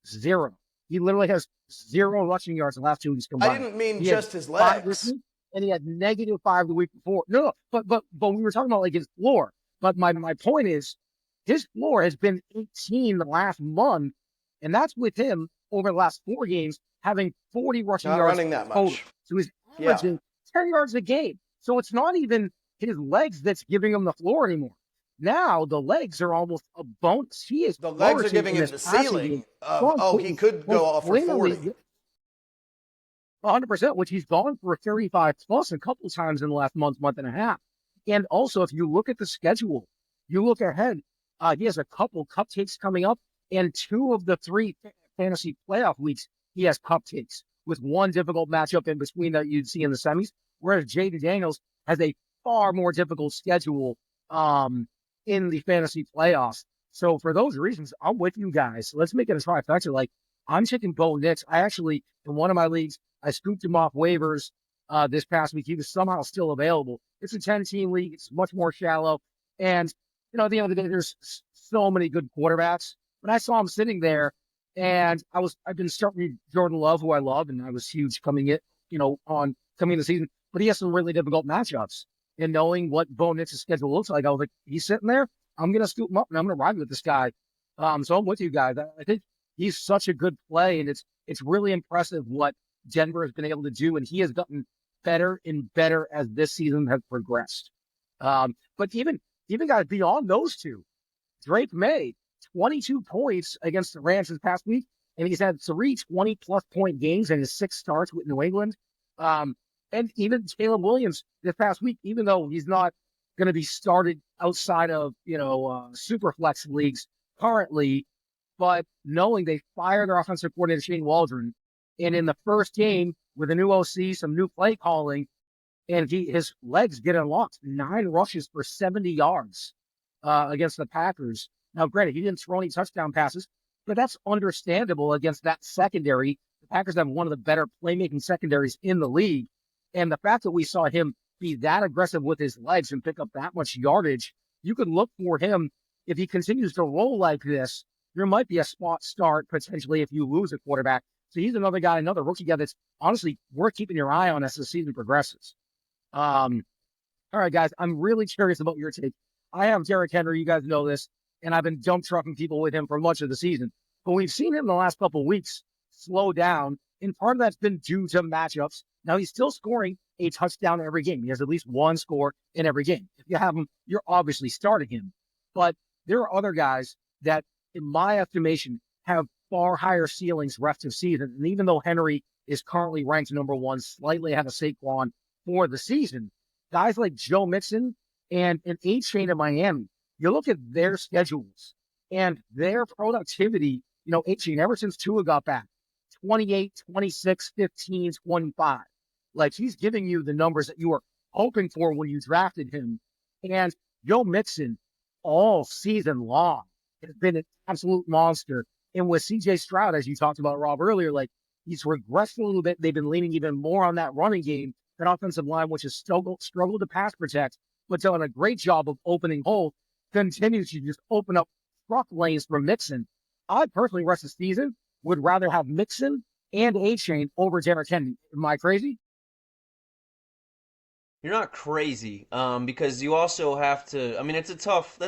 Speaker 1: Zero. He literally has zero rushing yards the last 2 weeks combined.
Speaker 2: I didn't mean
Speaker 1: he
Speaker 2: just his legs.
Speaker 1: And he had -5 the week before. No, but we were talking about like his floor. But my point is, his floor has been 18 the last month, and that's with him over the last 4 games having 40 rushing
Speaker 2: Not
Speaker 1: yards
Speaker 2: running that
Speaker 1: total.
Speaker 2: much.
Speaker 1: So he's averaging 10 yards a game. So it's not even his legs that's giving him the floor anymore. Now the legs are almost a bonus. He is
Speaker 2: The legs are
Speaker 1: flourishing
Speaker 2: giving
Speaker 1: in
Speaker 2: him
Speaker 1: this
Speaker 2: the
Speaker 1: passing
Speaker 2: ceiling
Speaker 1: game.
Speaker 2: of, he could go off for 40.
Speaker 1: 100%, which he's gone for 35 plus a couple of times in the last month and a half. And also, if you look at the schedule, you look ahead, he has a couple cupcakes coming up, and 2 of the 3 fantasy playoff weeks, he has cupcakes with one difficult matchup in between that you'd see in the semis, whereas Jaden Daniels has a far more difficult schedule in the fantasy playoffs. So for those reasons, I'm with you guys. Let's make it a trifecta. Like, I'm taking Bo Nix. I actually, in one of my leagues, I scooped him off waivers this past week. He was somehow still available. It's a 10-team league. It's much more shallow. And, at the end of the day, there's so many good quarterbacks. But I saw him sitting there, and I've been starting Jordan Love, who I love, and I was huge coming in the season. But he has some really difficult matchups. And knowing what Bo Nix's schedule looks like, I was like, he's sitting there. I'm going to scoop him up, and I'm going to ride with this guy. So I'm with you guys. I think he's such a good play, and it's really impressive what Denver has been able to do, and he has gotten better and better as this season has progressed. But even guys beyond those two, Drake May, 22 points against the Rams this past week, and he's had 3 20-plus point games in his 6 starts with New England. And even Caleb Williams this past week, even though he's not going to be started outside of, super flex leagues currently, but knowing they fired their offensive coordinator, Shane Waldron, and in the first game with a new OC, some new play calling, and his legs get unlocked. 9 rushes for 70 yards against the Packers. Now, granted, he didn't throw any touchdown passes, but that's understandable against that secondary. The Packers have one of the better playmaking secondaries in the league. And the fact that we saw him be that aggressive with his legs and pick up that much yardage, you could look for him. If he continues to roll like this, there might be a spot start potentially if you lose a quarterback. So he's another guy, another rookie guy that's honestly worth keeping your eye on as the season progresses. All right, guys, I'm really curious about your take. I have Derrick Henry, you guys know this, and I've been dump trucking people with him for much of the season. But we've seen him the last couple of weeks slow down, and part of that's been due to matchups. Now he's still scoring a touchdown every game. He has at least one score in every game. If you have him, you're obviously starting him. But there are other guys that, in my estimation, have far higher ceilings rest of season. And even though Henry is currently ranked number 1, slightly ahead of Saquon for the season, guys like Joe Mixon and an A-Chain in Miami, you look at their schedules and their productivity, A-Chain, ever since Tua got back, 28, 26, 15, 25. Like, he's giving you the numbers that you were hoping for when you drafted him. And Joe Mixon, all season long, has been an absolute monster. And with C.J. Stroud, as you talked about, Rob, earlier, like, he's regressed a little bit. They've been leaning even more on that running game, that offensive line, which has struggled to pass protect, but done a great job of opening holes, continues to just open up truck lanes for Mixon. I personally, rest of the season, would rather have Mixon and A-Chain over Derrick Henry. Am I crazy?
Speaker 3: You're not crazy, because you also have to. I mean, that's a tough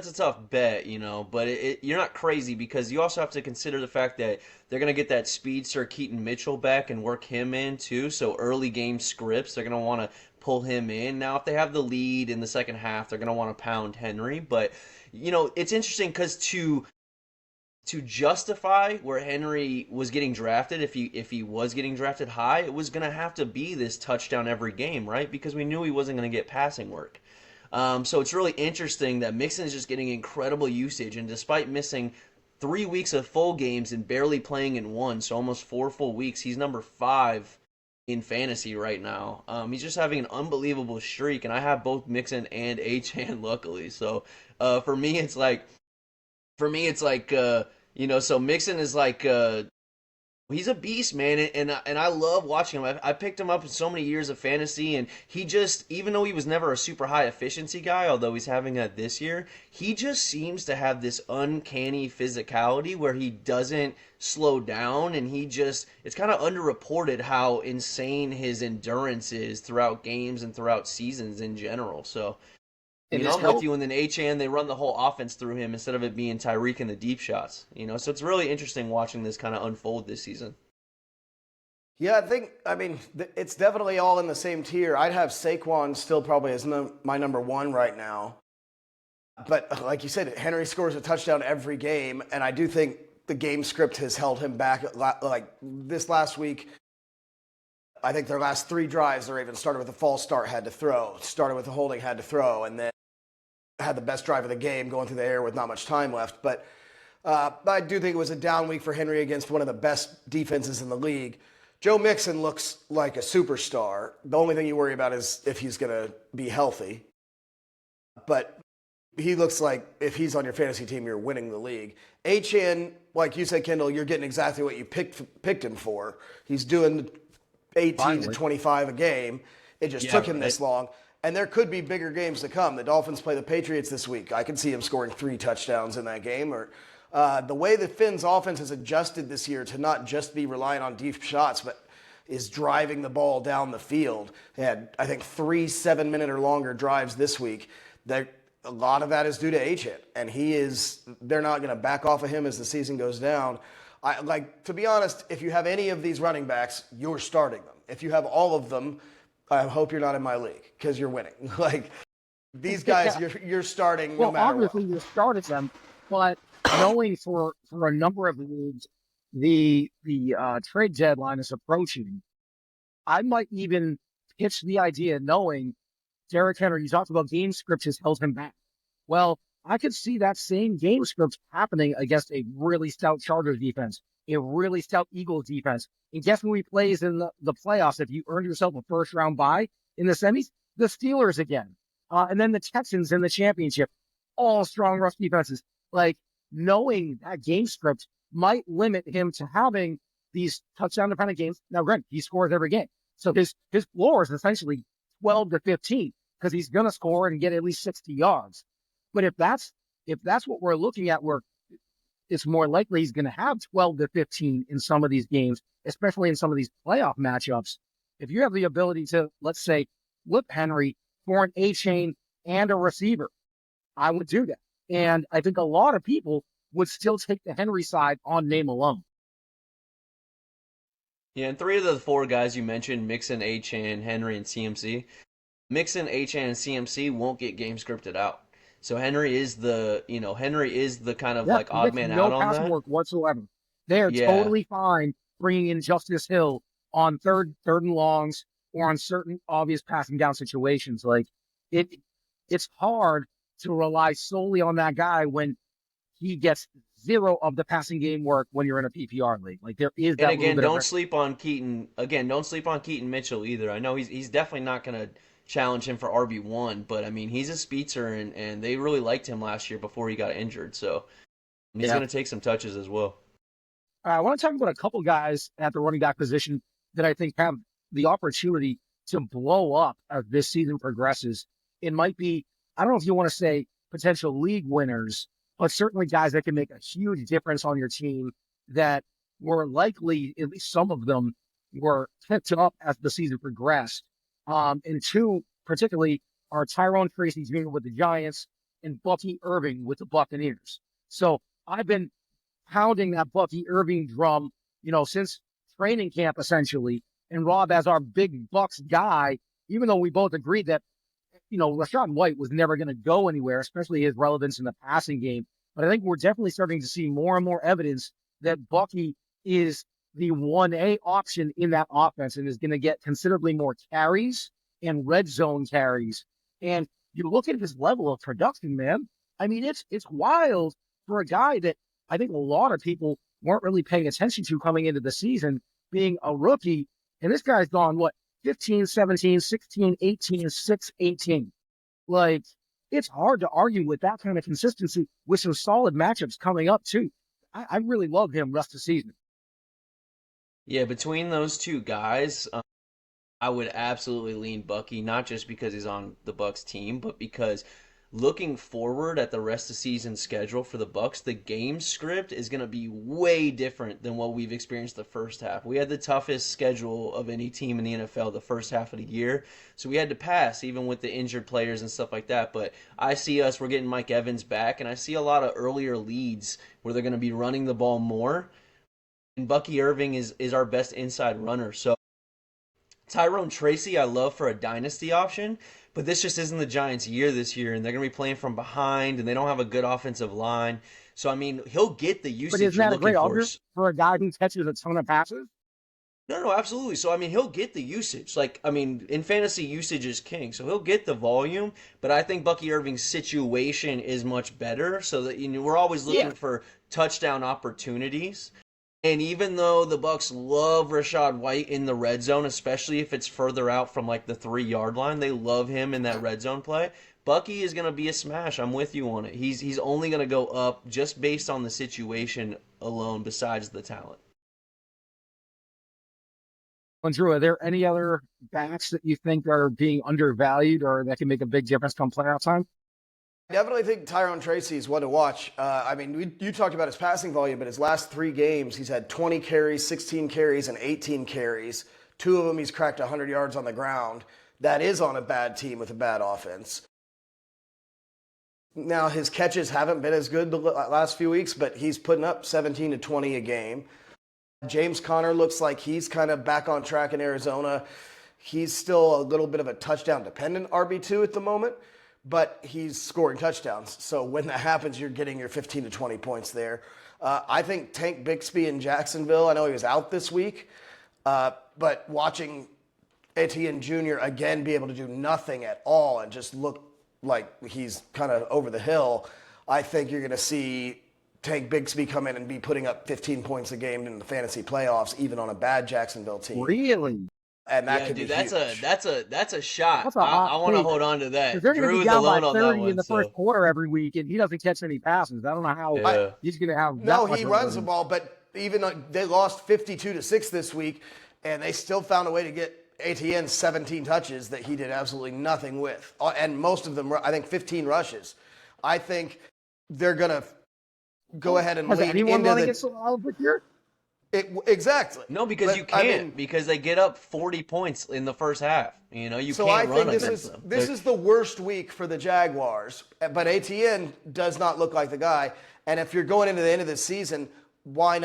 Speaker 3: bet, But you're not crazy because you also have to consider the fact that they're gonna get that speedster Keaton Mitchell back and work him in too. So early game scripts, they're gonna want to pull him in. Now, if they have the lead in the second half, they're gonna want to pound Henry. But it's interesting because to justify where Henry was getting drafted, if he was getting drafted high, it was going to have to be this touchdown every game, right? Because we knew he wasn't going to get passing work. So it's really interesting that Mixon is just getting incredible usage, and despite missing 3 weeks of full games and barely playing in one, so almost 4 full weeks, he's number 5 in fantasy right now. He's just having an unbelievable streak, and I have both Mixon and Achane, luckily. So for me, it's like so Mixon is like he's a beast, man, and I love watching him. I picked him up in so many years of fantasy, and he just, even though he was never a super high efficiency guy, although he's having that this year, he just seems to have this uncanny physicality where he doesn't slow down, and it's kind of underreported how insane his endurance is throughout games and throughout seasons in general. So I'm with you. And then Achane, they run the whole offense through him instead of it being Tyreek in the deep shots. So it's really interesting watching this kind of unfold this season.
Speaker 2: Yeah, it's definitely all in the same tier. I'd have Saquon still probably as my number 1 right now. But like you said, Henry scores a touchdown every game, and I do think the game script has held him back. Like this last week, I think their last 3 drives, they even started with a false start, had to throw, started with a holding, had to throw, and then had the best drive of the game going through the air with not much time left. But I do think it was a down week for Henry against one of the best defenses in the league. Joe Mixon looks like a superstar. The only thing you worry about is if he's going to be healthy. But he looks like if he's on your fantasy team, you're winning the league. Achane, like you said, Kendall, you're getting exactly what you picked him for. He's doing 18 to 25 a game. It just took him this long. And there could be bigger games to come. The Dolphins play the Patriots this week. I can see him scoring 3 touchdowns in that game. Or the way the Finns' offense has adjusted this year to not just be relying on deep shots, but is driving the ball down the field. They had, I think, 3 7-minute or longer drives this week. A lot of that is due to Achane. And they're not going to back off of him as the season goes down. To be honest, if you have any of these running backs, you're starting them. If you have all of them, I hope you're not in my league because you're winning. These guys, you're starting no matter what.
Speaker 1: Well, obviously you started them, but knowing for a number of leagues, the trade deadline is approaching. I might even pitch the idea knowing Derrick Henry, you talked about game script has held him back. Well, I could see that same game script happening against a really stout Chargers defense, a really stout Eagles defense. And guess who he plays in the playoffs if you earned yourself a first-round bye in the semis? The Steelers again. And then the Texans in the championship. All strong rush defenses. Knowing that game script might limit him to having these touchdown-dependent games. Now, granted, he scores every game. So his floor is essentially 12 to 15 because he's going to score and get at least 60 yards. But if that's what we're looking at, where it's more likely he's going to have 12 to 15 in some of these games, especially in some of these playoff matchups. If you have the ability to, let's say, flip Henry for an A-Chain and a receiver, I would do that. And I think a lot of people would still take the Henry side on name alone.
Speaker 3: Yeah, and 3 of the 4 guys you mentioned, Mixon, Achane, Henry, and CMC. Mixon, Achane, and CMC won't get game scripted out. So Henry is the kind of odd man out on that. No pass work
Speaker 1: whatsoever. They're totally fine bringing in Justice Hill on third and longs or on certain obvious passing down situations. It's hard to rely solely on that guy when he gets 0 of the passing game work when you're in a PPR league. There is that.
Speaker 3: And again, don't sleep on Keaton. Again, don't sleep on Keaton Mitchell either. I know he's definitely not going to challenge him for RB1, but I mean, he's a speedster, and they really liked him last year before he got injured, so he's going to take some touches as well.
Speaker 1: I want to talk about a couple guys at the running back position that I think have the opportunity to blow up as this season progresses. It might be, I don't know if you want to say potential league winners, but certainly guys that can make a huge difference on your team that were likely, at least some of them, were picked up as the season progressed. And two, particularly, are Tyrone Tracy Jr. with the Giants and Bucky Irving with the Buccaneers. So I've been pounding that Bucky Irving drum, since training camp, essentially. And Robb, as our big Bucks guy, even though we both agreed that, Rachaad White was never going to go anywhere, especially his relevance in the passing game. But I think we're definitely starting to see more and more evidence that Bucky is the 1A option in that offense and is going to get considerably more carries and red zone carries. And you look at his level of production, man. I mean, it's wild for a guy that I think a lot of people weren't really paying attention to coming into the season, being a rookie. And this guy's gone, 15, 17, 16, 18, 6, 18. Like, it's hard to argue with that kind of consistency with some solid matchups coming up, too. I really love him rest of the season.
Speaker 3: Yeah, between those two guys, I would absolutely lean Bucky, not just because he's on the Bucks team, but because looking forward at the rest of the season schedule for the Bucks, the game script is going to be way different than what we've experienced the first half. We had the toughest schedule of any team in the NFL the first half of the year, so we had to pass even with the injured players and stuff like that. But I see we're getting Mike Evans back, and I see a lot of earlier leads where they're going to be running the ball more. And Bucky Irving is our best inside runner. So Tyrone Tracy, I love for a dynasty option, but this just isn't the Giants' year this year, and they're going to be playing from behind, and they don't have a good offensive line. So, I mean, he'll get the usage.
Speaker 1: But isn't that a great offer for a guy who catches a ton of passes?
Speaker 3: No, absolutely. So, I mean, he'll get the usage. In fantasy, usage is king. So, he'll get the volume, but I think Bucky Irving's situation is much better so that, we're always looking for touchdown opportunities. And even though the Bucks love Rachaad White in the red zone, especially if it's further out from the 3-yard line, they love him in that red zone play. Bucky is going to be a smash. I'm with you on it. He's only going to go up just based on the situation alone, besides the talent.
Speaker 1: Drew, are there any other backs that you think are being undervalued or that can make a big difference come playoff time?
Speaker 2: I definitely think Tyrone Tracy is one to watch. You talked about his passing volume, but his last 3 games, he's had 20 carries, 16 carries, and 18 carries. 2 of them, he's cracked 100 yards on the ground. That is on a bad team with a bad offense. Now, his catches haven't been as good the last few weeks, but he's putting up 17 to 20 a game. James Conner looks like he's kind of back on track in Arizona. He's still a little bit of a touchdown-dependent RB2 at the moment, but he's scoring touchdowns. So when that happens, you're getting your 15 to 20 points there. I think Tank Bixby in Jacksonville, I know he was out this week, but watching Etienne Jr. again be able to do nothing at all and just look like he's kind of over the hill, I think you're going to see Tank Bixby come in and be putting up 15 points a game in the fantasy playoffs, even on a bad Jacksonville team.
Speaker 1: Really?
Speaker 2: And that could be
Speaker 3: that's
Speaker 2: huge.
Speaker 3: That's a shot.
Speaker 1: I
Speaker 3: want to hold on to that.
Speaker 1: They're going to be down by 30 in the
Speaker 3: so.
Speaker 1: first quarter every week, and he doesn't catch any passes. I don't know how he's going to have.
Speaker 2: No, he runs the ball, but even they lost 52-6 this week, and they still found a way to get Etienne 17 touches that he did absolutely nothing with, and most of them, I think, 15 rushes. I think they're going to go ahead and lead
Speaker 1: anyone
Speaker 2: into
Speaker 1: against the year?
Speaker 2: Exactly.
Speaker 3: No, because you can't, because they get up 40 points in the first half. You
Speaker 2: so
Speaker 3: can't
Speaker 2: I
Speaker 3: run
Speaker 2: think
Speaker 3: against them.
Speaker 2: This is the worst week for the Jaguars, but Etienne does not look like the guy. And if you're going into the end of the season, why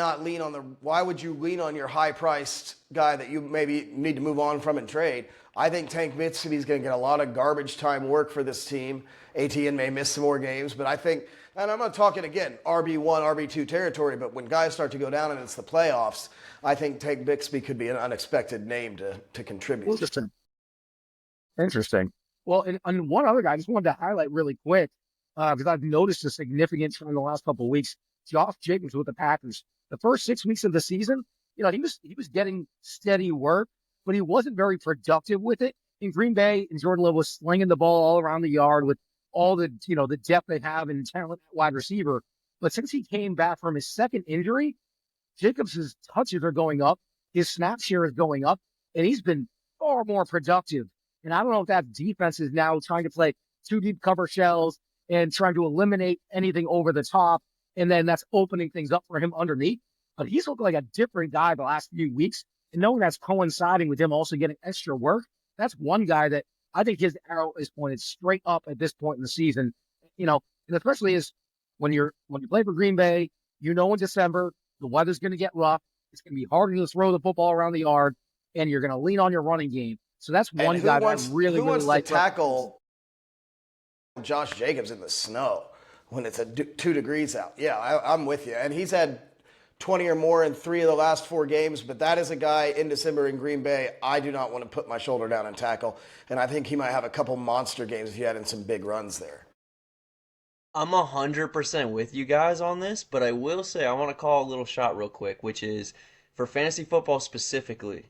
Speaker 2: would you lean on your high-priced guy that you maybe need to move on from and trade? I think Tank Bixby is going to get a lot of garbage time work for this team. Etienne may miss some more games, but I think, and I'm not talking, again, RB1, RB2 territory, but when guys start to go down and it's the playoffs, I think Tank Bixby could be an unexpected name to contribute.
Speaker 1: Interesting. Well, and one other guy I just wanted to highlight really quick, because I've noticed a significant trend in the last couple of weeks. Josh Jacobs with the Packers. The first 6 weeks of the season, he was getting steady work, but he wasn't very productive with it. In Green Bay, and Jordan Love was slinging the ball all around the yard with all the depth they have in talent at wide receiver. But since he came back from his second injury, Jacobs' touches are going up, his snap share is going up, and he's been far more productive. And I don't know if that defense is now trying to play 2 deep cover shells and trying to eliminate anything over the top, and then that's opening things up for him underneath. but he's looked like a different guy the last few weeks. And knowing that's coinciding with him also getting extra work, that's one guy that I think his arrow is pointed straight up at this point in the season. And especially is when you play for Green Bay, in December the weather's going to get rough. It's going to be harder to throw the football around the yard, and you're going to lean on your running game. So that's
Speaker 2: And
Speaker 1: one guy that I really,
Speaker 2: who
Speaker 1: really
Speaker 2: wants
Speaker 1: like.
Speaker 2: to tackle Josh Jacobs in the snow when it's 2 degrees out? Yeah, I'm with you. And he's had 20 or more in 3 of the last 4 games, but that is a guy in December in Green Bay I do not want to put my shoulder down and tackle. And I think he might have a couple monster games if he had in some big runs there.
Speaker 3: I'm 100% with you guys on this, but I will say I want to call a little shot real quick, which is for fantasy football specifically.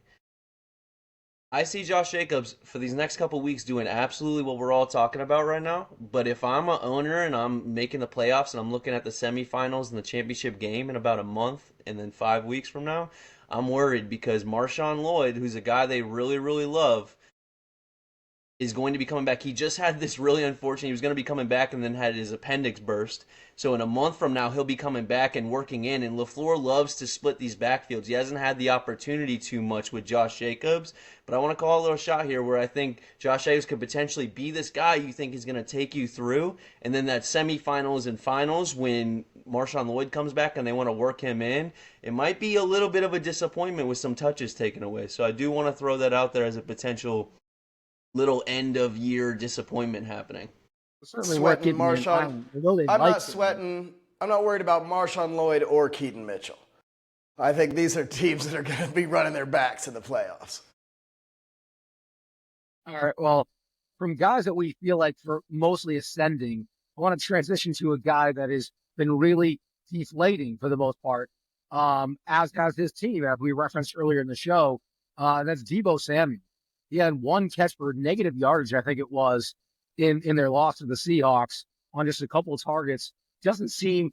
Speaker 3: I see Josh Jacobs for these next couple weeks doing absolutely what we're all talking about right now. But if I'm an owner and I'm making the playoffs and I'm looking at the semifinals and the championship game in about a month and then 5 weeks from now, I'm worried because Marshawn Lloyd, who's a guy they really, really love, is going to be coming back. He just had this really unfortunate, he was going to be coming back and then had his appendix burst. So in a month from now, he'll be coming back and working in. And LaFleur loves to split these backfields. He hasn't had the opportunity too much with Josh Jacobs. But I want to call a little shot here where I think Josh Jacobs could potentially be this guy you think is going to take you through. And then that semifinals and finals when Marshawn Lloyd comes back and they want to work him in, it might be a little bit of a disappointment with some touches taken away. So I do want to throw that out there as a potential little end of year disappointment happening.
Speaker 1: Certainly
Speaker 2: Sweating Marshawn. I'm
Speaker 1: like
Speaker 2: not sweating. I'm not worried about Marshawn Lloyd or Keaton Mitchell. I think these are teams that are going to be running their backs in the playoffs.
Speaker 1: All right. Well, from guys that we feel like for mostly ascending, I want to transition to a guy that has been really deflating for the most part, as has his team, as we referenced earlier in the show. That's Debo Samuel. He had 1 catch for negative yardage, I think it was, in their loss to the Seahawks on just a couple of targets. Doesn't seem,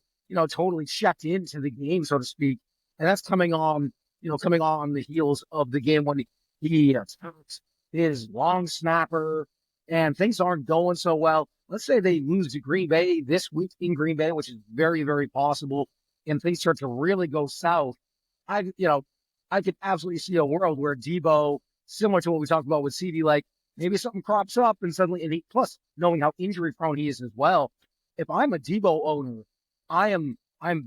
Speaker 1: totally checked into the game, so to speak. And that's coming on the heels of the game when he attacks his long snapper and things aren't going so well. Let's say they lose to Green Bay this week in Green Bay, which is very, very possible, and things start to really go south. I could absolutely see a world where Debo, similar to what we talked about with CD, like maybe something crops up and suddenly, plus knowing how injury prone he is as well. If I'm a Debo owner, I'm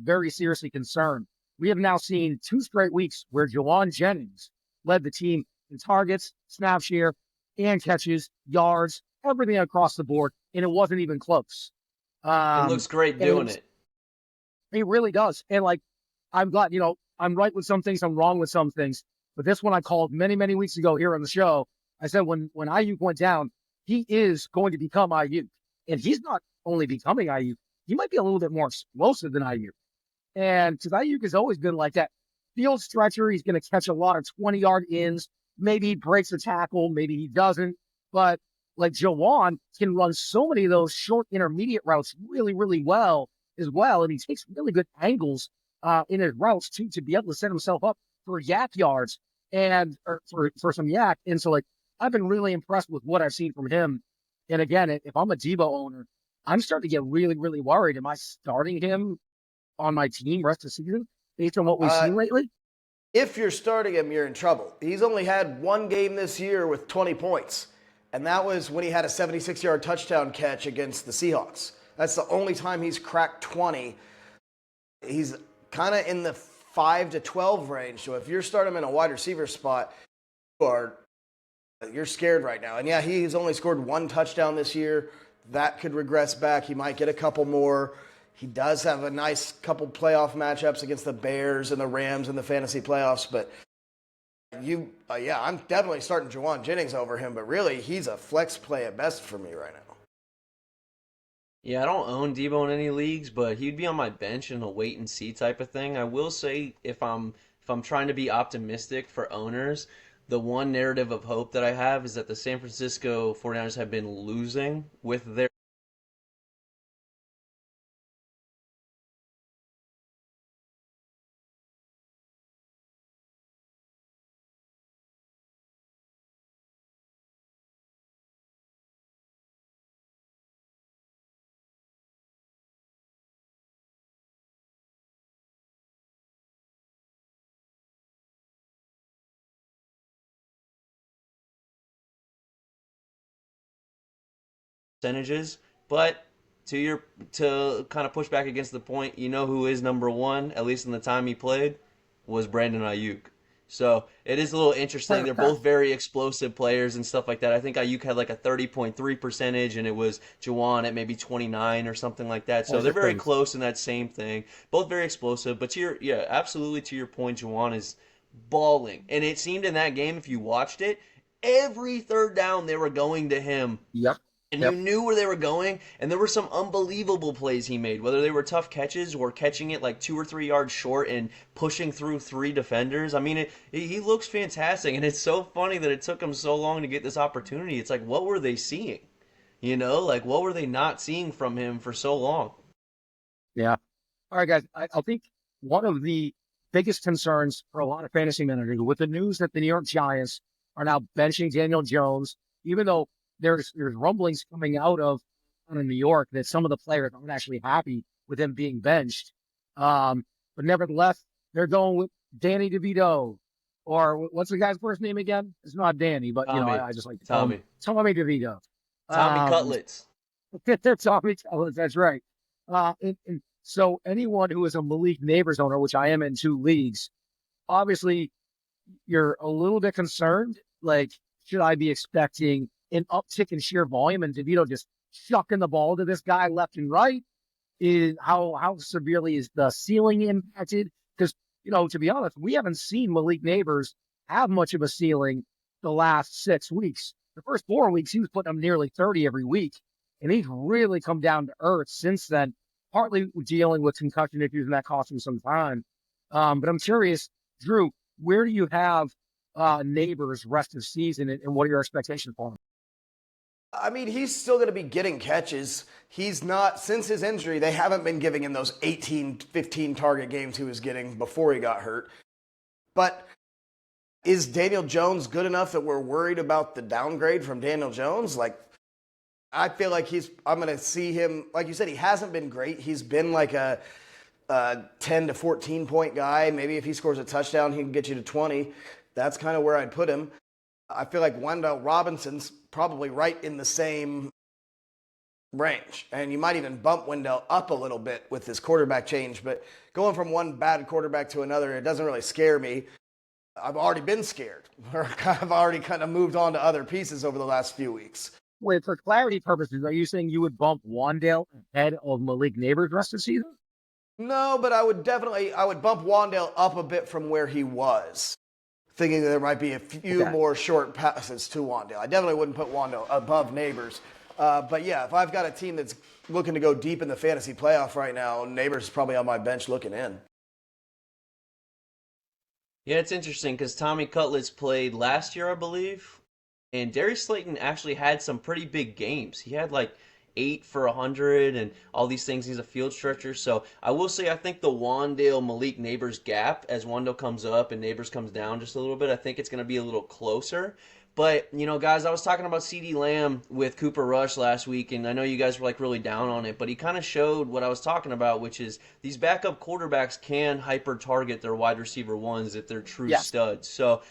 Speaker 1: very seriously concerned. We have now seen 2 straight weeks where Jawan Jennings led the team in targets, snap share, and catches, yards, everything across the board, and it wasn't even close.
Speaker 3: It looks great doing it.
Speaker 1: It really does. And I'm glad, I'm right with some things, I'm wrong with some things. But this one I called many, many weeks ago here on the show. I said when Ayuk went down, he is going to become Ayuk. And he's not only becoming Ayuk, he might be a little bit more explosive than Ayuk. And because Ayuk has always been like that field stretcher, he's going to catch a lot of 20-yard ins. Maybe he breaks a tackle, maybe he doesn't. But like Jawan can run so many of those short intermediate routes really, really well as well. And he takes really good angles in his routes to be able to set himself up for yak yards and for some yak. And so I've been really impressed with what I've seen from him. And again, if I'm a Debo owner, I'm starting to get really, really worried. Am I starting him on my team rest of the season based on what we've seen lately?
Speaker 2: If you're starting him, you're in trouble. He's only had 1 game this year with 20 points, and that was when he had a 76-yard touchdown catch against the Seahawks. That's the only time he's cracked 20. He's kind of in the 5 to 12 range. So if you're starting him in a wide receiver spot, you're scared right now. And yeah, he's only scored 1 touchdown this year. That could regress back. He might get a couple more. He does have a nice couple playoff matchups against the Bears and the Rams in the fantasy playoffs. But I'm definitely starting Jawan Jennings over him. But really, he's a flex play at best for me right now.
Speaker 3: Yeah, I don't own Debo in any leagues, but he'd be on my bench in a wait and see type of thing. I will say if I'm trying to be optimistic for owners, the one narrative of hope that I have is that the San Francisco 49ers have been losing with their percentages. But to kind of push back against the point, you know who is number one, at least in the time he played, was Brandon Ayuk. So it is a little interesting. They're both very explosive players and stuff like that. I think Ayuk had like a 30.3 percentage, and it was Juwan at maybe 29 or something like that. So they're very close in that same thing. Both very explosive. But absolutely to your point, Juwan is balling. And it seemed in that game, if you watched it, every third down they were going to him.
Speaker 1: Yep.
Speaker 3: And you knew where they were going, and there were some unbelievable plays he made, whether they were tough catches or catching it like 2 or 3 yards short and pushing through 3 defenders. I mean, he looks fantastic, and it's so funny that it took him so long to get this opportunity. It's like, what were they seeing? You know, like, what were they not seeing from him for so long?
Speaker 1: Yeah. All right, guys. I think one of the biggest concerns for a lot of fantasy managers with the news that the New York Giants are now benching Daniel Jones, even though there's rumblings coming out of New York that some of the players aren't actually happy with him being benched. But nevertheless, they're going with Danny DeVito, or what's the guy's first name again? It's not Danny, but
Speaker 3: Tommy.
Speaker 1: I just like to call him Tommy DeVito.
Speaker 3: Tommy Cutlets.
Speaker 1: Tommy Cutlets, that's right. And so anyone who is a Malik Neighbors owner, which I am in 2 leagues, obviously you're a little bit concerned. Like, should I be expecting an uptick in sheer volume and DeVito just chucking the ball to this guy left and right? How severely is the ceiling impacted? Because, to be honest, we haven't seen Malik Neighbors have much of a ceiling the last 6 weeks. The first 4 weeks, he was putting up nearly 30 every week, and he's really come down to earth since then, partly dealing with concussion issues, and that cost him some time. But I'm curious, Drew, where do you have Neighbors rest of season, and what are your expectations for him?
Speaker 2: I mean, he's still going to be getting catches. He's not, since his injury, they haven't been giving him those 18, 15 target games he was getting before he got hurt. But is Daniel Jones good enough that we're worried about the downgrade from Daniel Jones? Like, I feel like I'm going to see him, like you said, he hasn't been great. He's been like a 10 to 14 point guy. Maybe if he scores a touchdown, he can get you to 20. That's kind of where I'd put him. I feel like Wendell Robinson's probably right in the same range. And you might even bump Wendell up a little bit with this quarterback change. But going from one bad quarterback to another, it doesn't really scare me. I've already been scared. I've already kind of moved on to other pieces over the last few weeks.
Speaker 1: Wait, for clarity purposes, are you saying you would bump Wandale ahead of Malik Neighbors rest of the season?
Speaker 2: No, but I would bump Wandale up a bit from where he was, thinking that there might be a few more short passes to Wandale. I definitely wouldn't put Wandale above Neighbors. But yeah, if I've got a team that's looking to go deep in the fantasy playoff right now, Neighbors is probably on my bench looking in.
Speaker 3: Yeah, it's interesting because Tommy Cutlets played last year, I believe, and Darius Slayton actually had some pretty big games. He had like 8 for 100 and all these things. He's a field stretcher. So I will say I think the Wandale Malik Neighbors gap, as Wandale comes up and Neighbors comes down just a little bit, I think it's going to be a little closer. But, guys, I was talking about CeeDee Lamb with Cooper Rush last week, and I know you guys were like really down on it, but he kind of showed what I was talking about, which is these backup quarterbacks can hyper-target their wide receiver ones if they're true studs. So,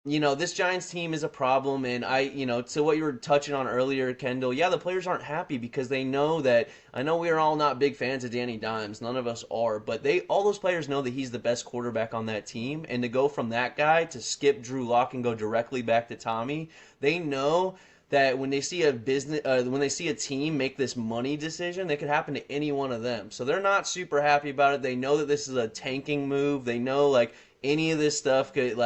Speaker 3: this Giants team is a problem, and to what you were touching on earlier, Kendall, the players aren't happy because they know that, I know we are all not big fans of Danny Dimes, none of us are, but all those players know that he's the best quarterback on that team, and to go from that guy to skip Drew Lock and go directly back to Tommy, they know that when they see a team make this money decision, it could happen to any one of them. So they're not super happy about it. They know that this is a tanking move. They know like any of this stuff could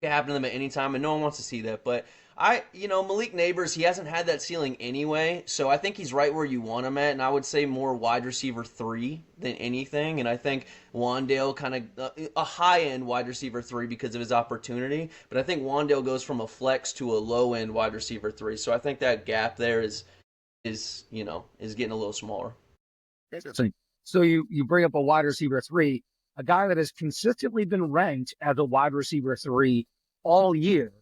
Speaker 3: happen to them at any time, and no one wants to see that. But Malik Neighbors, he hasn't had that ceiling anyway, so I think he's right where you want him at, and I would say more wide receiver 3 than anything, and I think Wandale kind of a high-end wide receiver 3 because of his opportunity, but I think Wandale goes from a flex to a low-end wide receiver 3, so I think that gap there is getting a little smaller.
Speaker 1: So you bring up a wide receiver 3, a guy that has consistently been ranked as a wide receiver 3 all year,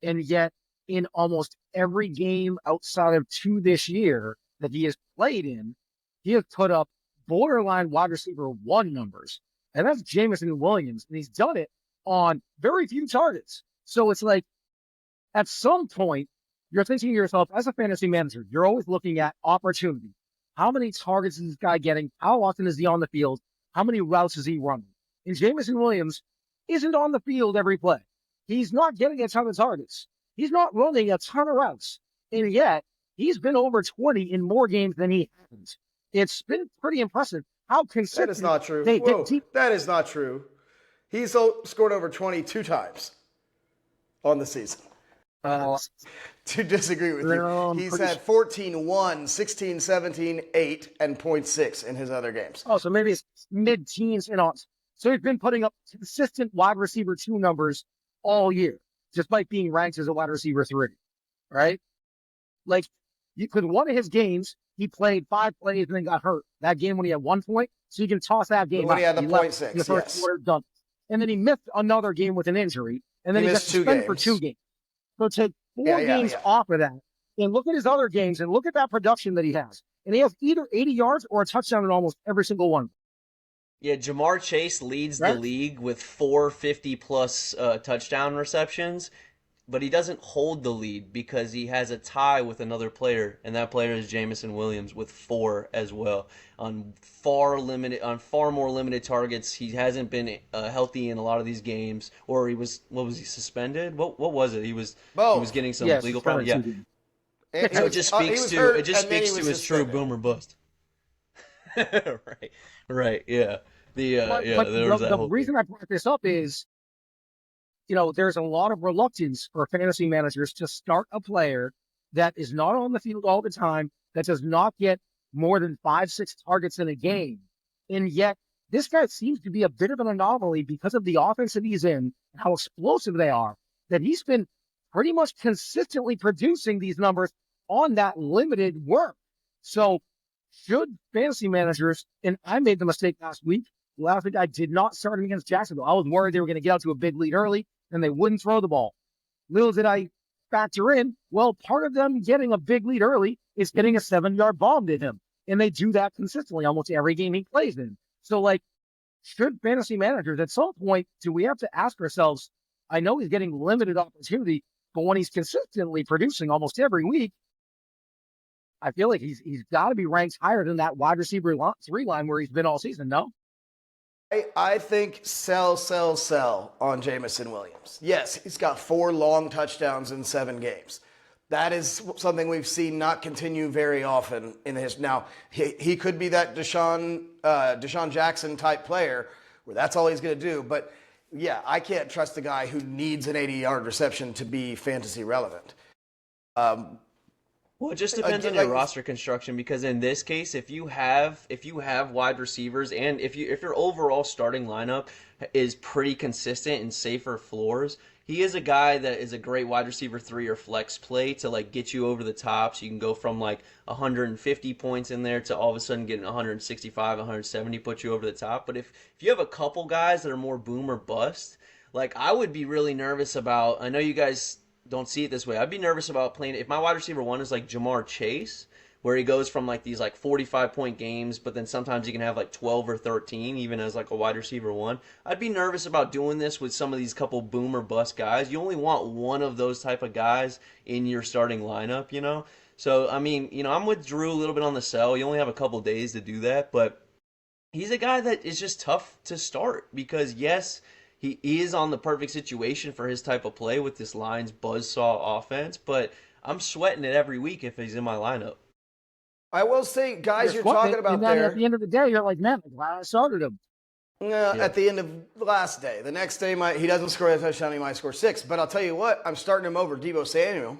Speaker 1: and yet in almost every game outside of 2 this year that he has played in, he has put up borderline wide receiver 1 numbers, and that's Jameson Williams, and he's done it on very few targets. So it's like, at some point, you're thinking to yourself, as a fantasy manager, you're always looking at opportunity. How many targets is this guy getting? How often is he on the field? How many routes is he running? And Jameson Williams isn't on the field every play. He's not getting a ton of targets. He's not running a ton of routes. And yet, he's been over 20 in more games than he hasn't. It's been pretty impressive how consistent.
Speaker 2: That is not true. That is not true. He's scored over 22 times on the season. To disagree with you. He's had 14, 1, 16, 17, 8, and 0.6 in his other games.
Speaker 1: Oh, so maybe it's mid-teens and on. So he's been putting up consistent wide receiver 2 numbers all year, despite being ranked as a wide receiver 3, right? Like, one of his games, he played 5 plays and then got hurt. That game when he had 1 point, so you can toss that game
Speaker 2: when he had the 0.6,
Speaker 1: in the first quarter, done. And then he missed another game with an injury, and then he got suspended for 2 games. So take 4 games off of that, and look at his other games, and look at that production that he has. And he has either 80 yards or a touchdown in almost every single one.
Speaker 3: Yeah, Jamar Chase leads the league with 450-plus touchdown receptions, but he doesn't hold the lead because he has a tie with another player, and that player is Jameson Williams with 4 as well. On far more limited targets, he hasn't been healthy in a lot of these games, or he was suspended? What was it? He was getting some legal problems. Yeah. So it just speaks to his true boomer bust. Right, yeah.
Speaker 1: The reason I brought this up is, there's a lot of reluctance for fantasy managers to start a player that is not on the field all the time, that does not get more than 5-6 targets in a game. And yet, this guy seems to be a bit of an anomaly because of the offense that he's in and how explosive they are, that he's been pretty much consistently producing these numbers on that limited work. So, should fantasy managers, and I made the mistake last week I did not start him against Jacksonville. I was worried they were going to get out to a big lead early and they wouldn't throw the ball. Little did I factor in, well, part of them getting a big lead early is getting a 7-yard bomb to him. And they do that consistently almost every game he plays in. So, should fantasy managers at some point, do we have to ask ourselves, I know he's getting limited opportunity, but when he's consistently producing almost every week, I feel like he's got to be ranked higher than that wide receiver 3 line where he's been all season, no?
Speaker 2: I think sell on Jameson Williams. Yes, he's got 4 long touchdowns in 7 games. That is something we've seen not continue very often in his. Now, he could be that Deshaun Jackson type player where that's all he's going to do. But, yeah, I can't trust a guy who needs an 80-yard reception to be fantasy relevant.
Speaker 3: Well, it just depends on your roster construction, because in this case, if you have wide receivers and if your overall starting lineup is pretty consistent and safer floors, he is a guy that is a great wide receiver 3 or flex play to get you over the top. So you can go from 150 points in there to all of a sudden getting 165, 170, put you over the top. But if you have a couple guys that are more boom or bust, I would be really nervous about. I know you guys don't see it this way. I'd be nervous about playing if my wide receiver 1 is Jamar Chase, where he goes from these 45-point games, but then sometimes he can have 12 or 13 even as a wide receiver 1. I'd be nervous about doing this with some of these couple boom or bust guys. You only want one of those type of guys in your starting lineup, So I mean, I'm with Drew a little bit on the sell. You only have a couple days to do that, but he's a guy that is just tough to start because yes, he is on the perfect situation for his type of play with this Lions buzzsaw offense, but I'm sweating it every week if he's in my lineup.
Speaker 2: I will say, guys, you're talking about
Speaker 1: and then there. At the end of the day, you're like, man, I'm glad I started him.
Speaker 2: At the end of the last day. The next day, he doesn't score a touchdown, he might score 6. But I'll tell you what, I'm starting him over Debo Samuel,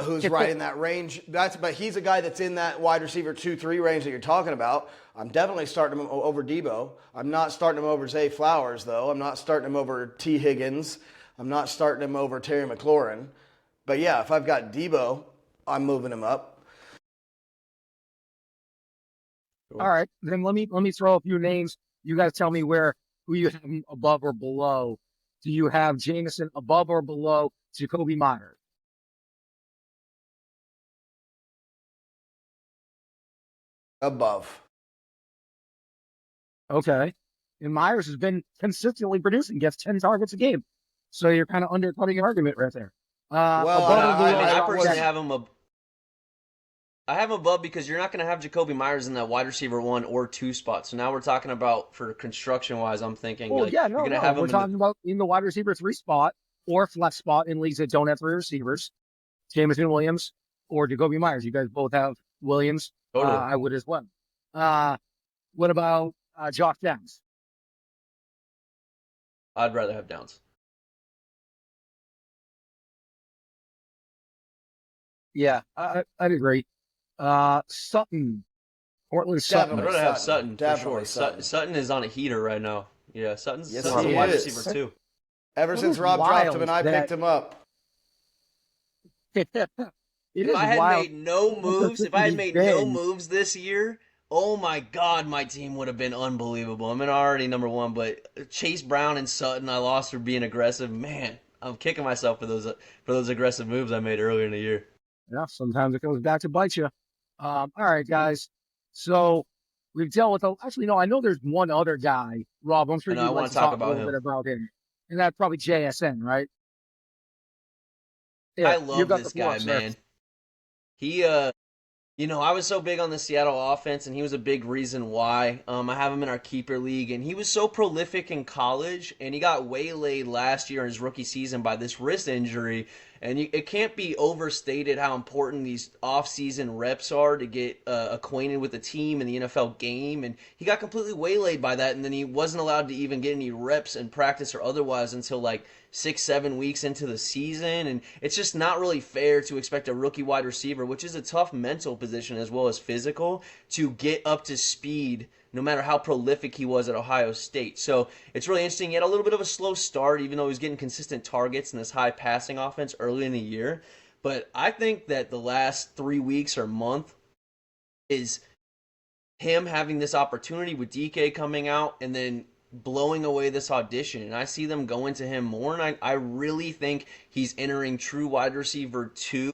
Speaker 2: who's right in that range. But he's a guy that's in that wide receiver 2-3 range that you're talking about. I'm definitely starting him over Debo. I'm not starting him over Zay Flowers, though. I'm not starting him over T. Higgins. I'm not starting him over Terry McLaurin. But yeah, if I've got Debo, I'm moving him up.
Speaker 1: All right, then let me throw a few names. You guys tell me who you have above or below. Do you have Jameson above or below Jacoby Myers?
Speaker 2: Above.
Speaker 1: Okay. And Myers has been consistently producing, gets 10 targets a game. So you're kind of undercutting your argument right there.
Speaker 2: Well,
Speaker 1: above
Speaker 3: I
Speaker 1: and
Speaker 3: mean,
Speaker 1: below.
Speaker 3: I
Speaker 2: I
Speaker 3: personally
Speaker 2: was
Speaker 3: have him I have him above because you're not going to have Jacoby Myers in that wide receiver 1 or 2 spot. So now we're talking about for construction wise. I'm thinking
Speaker 1: Oh
Speaker 3: like
Speaker 1: yeah,
Speaker 3: you're
Speaker 1: no,
Speaker 3: going to
Speaker 1: no.
Speaker 3: have
Speaker 1: We're
Speaker 3: him in the
Speaker 1: talking about in the wide receiver 3 spot or flex spot in leagues that don't have 3 receivers. Jameson Williams or Jacoby Myers. You guys both have Williams.
Speaker 3: totally.
Speaker 1: I would as well. What about Josh Downs?
Speaker 3: I'd rather have Downs.
Speaker 1: Yeah, I'd agree. Sutton, Portland
Speaker 3: I'd
Speaker 1: Sutton.
Speaker 2: definitely
Speaker 3: rather have
Speaker 2: Sutton.
Speaker 3: Sutton for sure.
Speaker 2: Definitely Sutton.
Speaker 3: Sutton is on a heater right now. Yeah,
Speaker 2: Yes,
Speaker 3: Sutton's a
Speaker 2: he
Speaker 3: wide
Speaker 2: is.
Speaker 3: receiver too.
Speaker 2: Ever
Speaker 1: It
Speaker 2: since
Speaker 1: is
Speaker 2: Rob dropped him
Speaker 1: wild
Speaker 2: and I
Speaker 1: that
Speaker 2: picked him up.
Speaker 1: it
Speaker 3: If
Speaker 1: is
Speaker 3: I had
Speaker 1: wild
Speaker 3: made no
Speaker 1: how
Speaker 3: moves, if
Speaker 1: consistent
Speaker 3: I had
Speaker 1: he's
Speaker 3: made no
Speaker 1: been.
Speaker 3: moves this year, oh my God, my team would have been unbelievable. I'm already number one, but Chase Brown and Sutton, I lost for being aggressive. Man, I'm kicking myself for those aggressive moves I made earlier in the year.
Speaker 1: Yeah, sometimes it comes back to bite you. All right, guys. So we've dealt with. Actually, no, I know there's one other guy, Rob. I'm sure
Speaker 3: I know I
Speaker 1: you'd like
Speaker 3: want
Speaker 1: to
Speaker 3: to talk
Speaker 1: talk a
Speaker 3: about
Speaker 1: little bit
Speaker 3: him.
Speaker 1: about him, and that's probably JSN, right? Yeah,
Speaker 3: I
Speaker 1: you
Speaker 3: love
Speaker 1: got the
Speaker 3: this
Speaker 1: floor,
Speaker 3: guy,
Speaker 1: sir.
Speaker 3: man. He I was so big on the Seattle offense, and he was a big reason why. I have him in our keeper league, and he was so prolific in college, and he got waylaid last year in his rookie season by this wrist injury. And it can't be overstated how important these off-season reps are to get acquainted with the team and the NFL game. And he got completely waylaid by that, and then he wasn't allowed to even get any reps in practice or otherwise until like 6-7 weeks into the season. And it's just not really fair to expect a rookie wide receiver, which is a tough mental position as well as physical, to get up to speed no matter how prolific he was at Ohio State. So it's really interesting. He had a little bit of a slow start, even though he was getting consistent targets in this high passing offense early in the year. But I think that the last 3 weeks or month is him having this opportunity with DK coming out and then blowing away this audition. And I see them going to him more. And I really think he's entering true wide receiver 2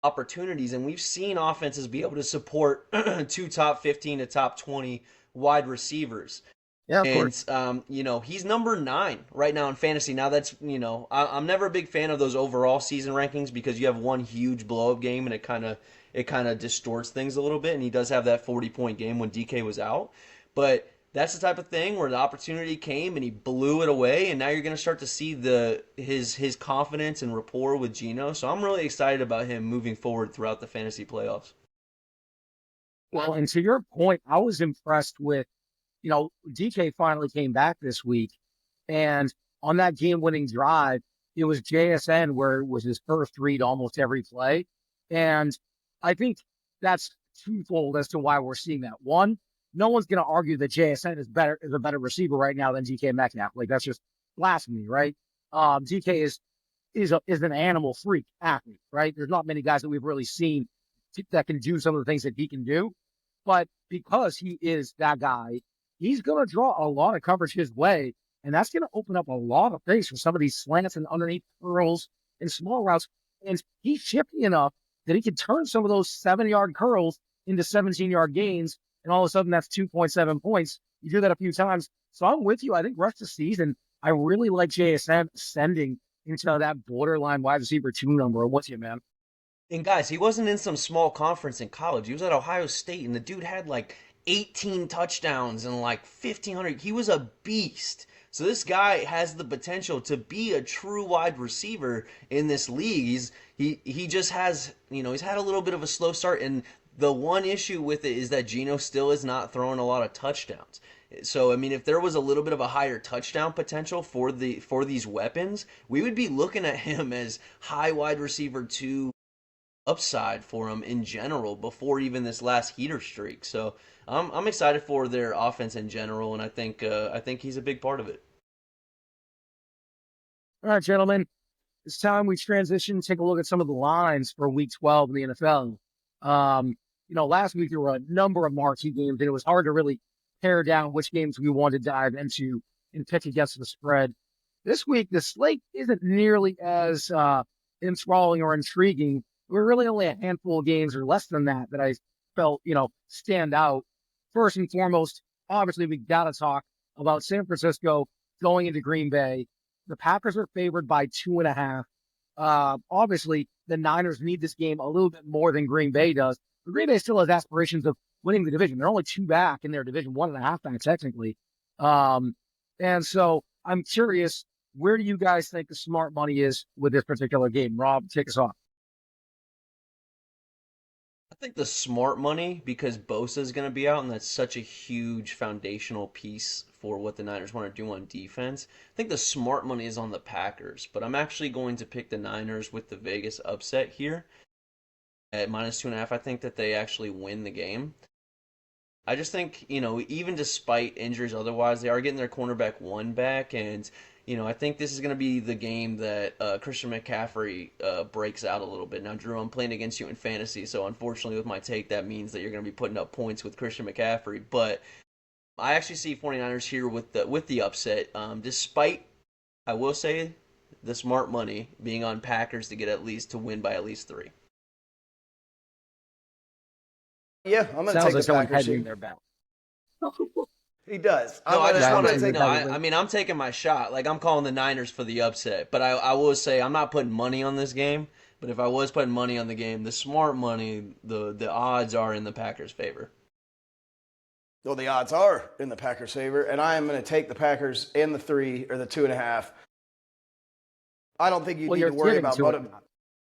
Speaker 3: opportunities, and we've seen offenses be able to support 2 top 15 to top 20 wide receivers.
Speaker 1: Yeah, of
Speaker 3: And
Speaker 1: course.
Speaker 3: he's number 9 right now in fantasy. Now that's I'm never a big fan of those overall season rankings because you have one huge blow up game and it kind of distorts things a little bit. And he does have that 40-point game when DK was out, but that's the type of thing where the opportunity came and he blew it away, and now you're going to start to see his confidence and rapport with Geno. So I'm really excited about him moving forward throughout the fantasy playoffs.
Speaker 1: Well, and to your point, I was impressed with, DK finally came back this week, and on that game-winning drive, it was JSN where it was his first read almost every play, and I think that's twofold as to why we're seeing that. One, no one's going to argue that JSN is a better receiver right now than DK Metcalf. Like that's just blasphemy, right? DK is an animal freak athlete, right? There's not many guys that we've really seen that can do some of the things that he can do, but because he is that guy, he's going to draw a lot of coverage his way, and that's going to open up a lot of things for some of these slants and underneath curls and small routes. And he's shifty enough that he can turn some of those 7-yard curls into 17-yard gains, and all of a sudden that's 2.7 points. You do that a few times. So I'm with you. I think rest of the season, I really like JSN ascending into that borderline wide receiver 2 number. I'm with you, man.
Speaker 3: And guys, he wasn't in some small conference in college. He was at Ohio State, and the dude had like 18 touchdowns and like 1,500. He was a beast. So this guy has the potential to be a true wide receiver in this league. He just has, he's had a little bit of a slow start, and the one issue with it is that Geno still is not throwing a lot of touchdowns. So I mean, if there was a little bit of a higher touchdown potential for these weapons, we would be looking at him as high wide receiver 2 upside for him in general before even this last heater streak. So I'm excited for their offense in general, and I think he's a big part of it.
Speaker 1: All right, gentlemen, it's time we transition, take a look at some of the lines for Week 12 in the NFL. Last week there were a number of marquee games, and it was hard to really pare down which games we wanted to dive into and pick against the spread. This week, the slate isn't nearly as enthralling or intriguing. There were really only a handful of games or less than that I felt, stand out. First and foremost, obviously, we got to talk about San Francisco going into Green Bay. The Packers are favored by 2.5. Obviously, the Niners need this game a little bit more than Green Bay does. But Green Bay still has aspirations of winning the division. They're only 2 back in their division, 1.5 back technically. And so I'm curious, where do you guys think the smart money is with this particular game? Rob, take us off.
Speaker 3: I think the smart money, because Bosa is going to be out, and that's such a huge foundational piece for what the Niners want to do on defense. I think the smart money is on the Packers, but I'm actually going to pick the Niners with the Vegas upset here at -2.5. I think that they actually win the game. I just think, even despite injuries otherwise, they are getting their cornerback one back, and I think this is going to be the game that Christian McCaffrey breaks out a little bit. Now, Drew, I'm playing against you in fantasy, so unfortunately with my take, that means that you're going to be putting up points with Christian McCaffrey. But I actually see 49ers here with the upset, despite, I will say, the smart money being on Packers to win by at least 3.
Speaker 2: Yeah, I'm going to
Speaker 1: Sounds
Speaker 2: take
Speaker 1: like
Speaker 2: the
Speaker 1: someone
Speaker 2: Packers
Speaker 1: hedging
Speaker 2: here.
Speaker 1: their bet.
Speaker 2: He does.
Speaker 3: No, I just
Speaker 2: I'm
Speaker 3: want
Speaker 2: gonna
Speaker 3: to.
Speaker 2: take
Speaker 3: No,
Speaker 2: that.
Speaker 3: I mean, I'm taking my shot. Like, I'm calling the Niners for the upset. But I will say, I'm not putting money on this game. But if I was putting money on the game, the smart money, the odds are in the Packers' favor.
Speaker 2: Well, the odds are in the Packers' favor, and I am going to take the Packers and the 3 or the 2.5. I don't think you need
Speaker 1: You're
Speaker 2: to worry
Speaker 1: giving
Speaker 2: about
Speaker 1: to it.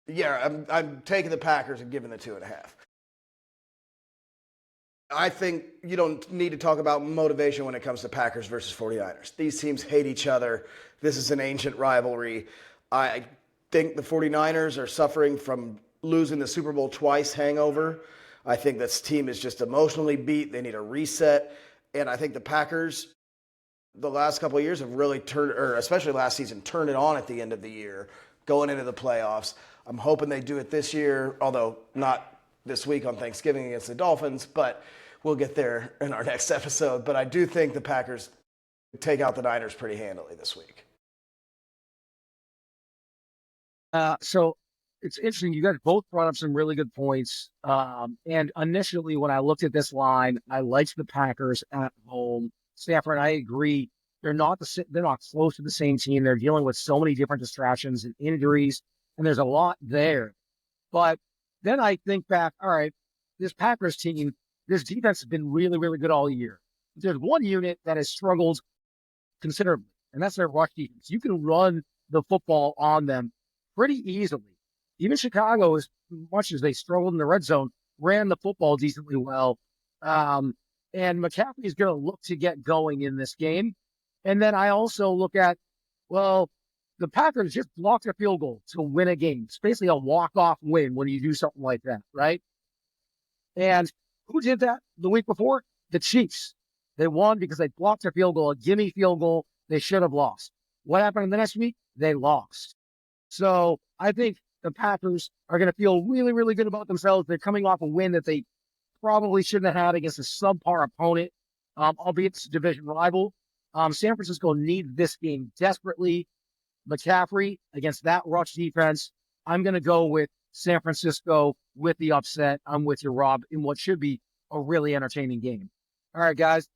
Speaker 2: Yeah, I'm taking the Packers and giving the 2.5. I think you don't need to talk about motivation when it comes to Packers versus 49ers. These teams hate each other. This is an ancient rivalry. I think the 49ers are suffering from losing the Super Bowl twice hangover. I think this team is just emotionally beat. They need a reset. And I think the Packers, the last couple of years, have really turned, or especially last season, turned it on at the end of the year, going into the playoffs. I'm hoping they do it this year, although not this week on Thanksgiving against the Dolphins, but we'll get there in our next episode. But I do think the Packers take out the Niners pretty handily this week.
Speaker 1: So it's interesting. You guys both brought up some really good points. And initially, when I looked at this line, I liked the Packers at home. Stafford, I agree. They're not close to the same team. They're dealing with so many different distractions and injuries, and there's a lot there. But then I think back, all right, this Packers team, this defense has been really, really good all year. There's one unit that has struggled considerably, and that's their rush defense. You can run the football on them pretty easily. Even Chicago, as much as they struggled in the red zone, ran the football decently well. And McCaffrey is going to look to get going in this game. And then I also look at, well, the Packers just blocked a field goal to win a game. It's basically a walk-off win when you do something like that, right? And who did that the week before? The Chiefs. They won because they blocked a field goal, a gimme field goal they should have lost. What happened in the next week? They lost. So I think the Packers are going to feel really, really good about themselves. They're coming off a win that they probably shouldn't have had against a subpar opponent, albeit it's a division rival. San Francisco needs this game desperately. McCaffrey against that rush defense. I'm going to go with San Francisco with the upset. I'm with you, Rob, in what should be a really entertaining game. All right, guys.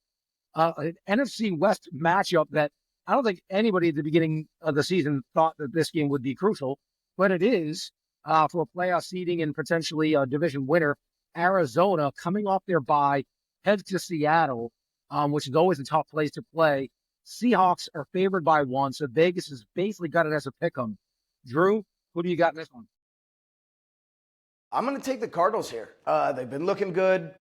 Speaker 1: An NFC West matchup that I don't think anybody at the beginning of the season thought that this game would be crucial, but it is for playoff seeding and potentially a division winner. Arizona coming off their bye, heads to Seattle, which is always a tough place to play. Seahawks are favored by 1, so Vegas has basically got it as a pick 'em. Drew, who do you got in this one?
Speaker 2: I'm going to take the Cardinals here. They've been looking good.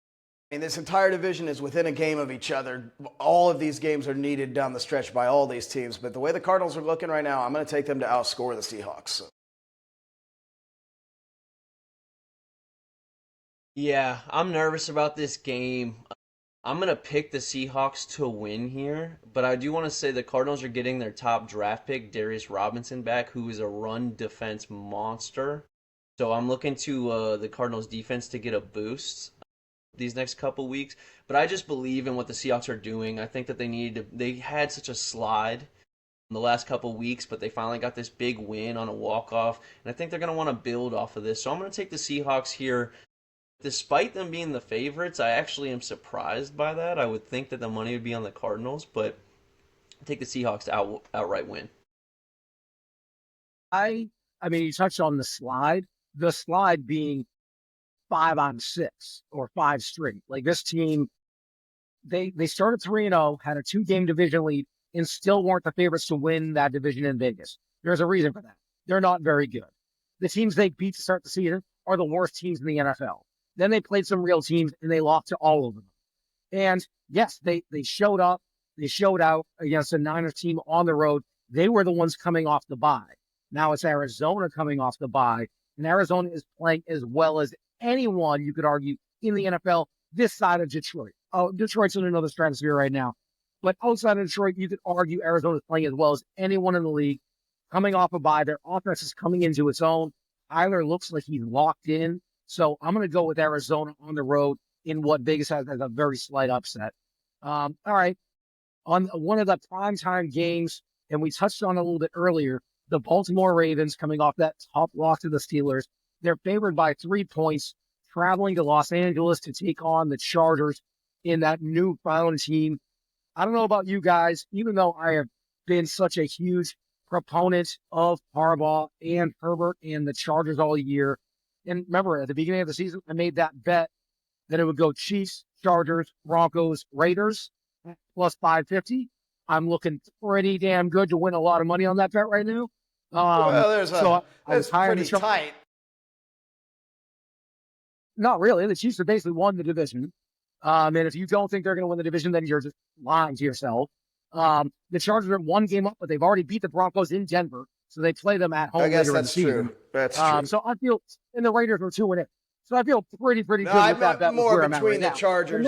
Speaker 2: And this entire division is within a game of each other. All of these games are needed down the stretch by all these teams. But the way the Cardinals are looking right now, I'm going to take them to outscore the Seahawks.
Speaker 3: Yeah, I'm nervous about this game. I'm going to pick the Seahawks to win here, but I do want to say the Cardinals are getting their top draft pick, Darius Robinson, back, who is a run defense monster. So I'm looking to the Cardinals defense to get a boost these next couple weeks. But I just believe in what the Seahawks are doing. I think that they had such a slide in the last couple weeks, but they finally got this big win on a walk-off, and I think they're going to want to build off of this. So I'm going to take the Seahawks here. Despite them being the favorites, I actually am surprised by that. I would think that the money would be on the Cardinals, but I take the Seahawks to outright win.
Speaker 1: I I mean, you touched on the slide being 5 on 6 or 5 straight. Like this team, they started 3-0, had a 2-game division lead, and still weren't the favorites to win that division in Vegas. There's a reason for that. They're not very good. The teams they beat to start the season are the worst teams in the NFL. Then they played some real teams, and they lost to all of them. And yes, they showed up. They showed out against a Niners team on the road. They were the ones coming off the bye. Now it's Arizona coming off the bye, and Arizona is playing as well as anyone, you could argue, in the NFL this side of Detroit. Oh, Detroit's in another stratosphere right now. But outside of Detroit, you could argue Arizona's playing as well as anyone in the league. Coming off a bye, their offense is coming into its own. Tyler looks like he's locked in. So I'm going to go with Arizona on the road in what Vegas has as a very slight upset. All right. On one of the primetime games, and we touched on it a little bit earlier, the Baltimore Ravens coming off that tough loss to the Steelers. They're favored by 3 points, traveling to Los Angeles to take on the Chargers in that newfound team. I don't know about you guys, even though I have been such a huge proponent of Harbaugh and Herbert and the Chargers all year. And remember, at the beginning of the season, I made that bet that it would go Chiefs, Chargers, Broncos, Raiders, plus 550. I'm looking pretty damn good to win a lot of money on that bet right now.
Speaker 2: That's pretty tight.
Speaker 1: Not really. The Chiefs have basically won the division. And if you don't think they're going to win the division, then you're just lying to yourself. The Chargers are 1 game up, but they've already beat the Broncos in Denver, so they play them at home.
Speaker 2: I guess
Speaker 1: later
Speaker 2: that's
Speaker 1: in the season.
Speaker 2: true. That's true.
Speaker 1: So I feel, and the Raiders are 2-8. So I feel pretty good with that bet.
Speaker 2: More between the Chargers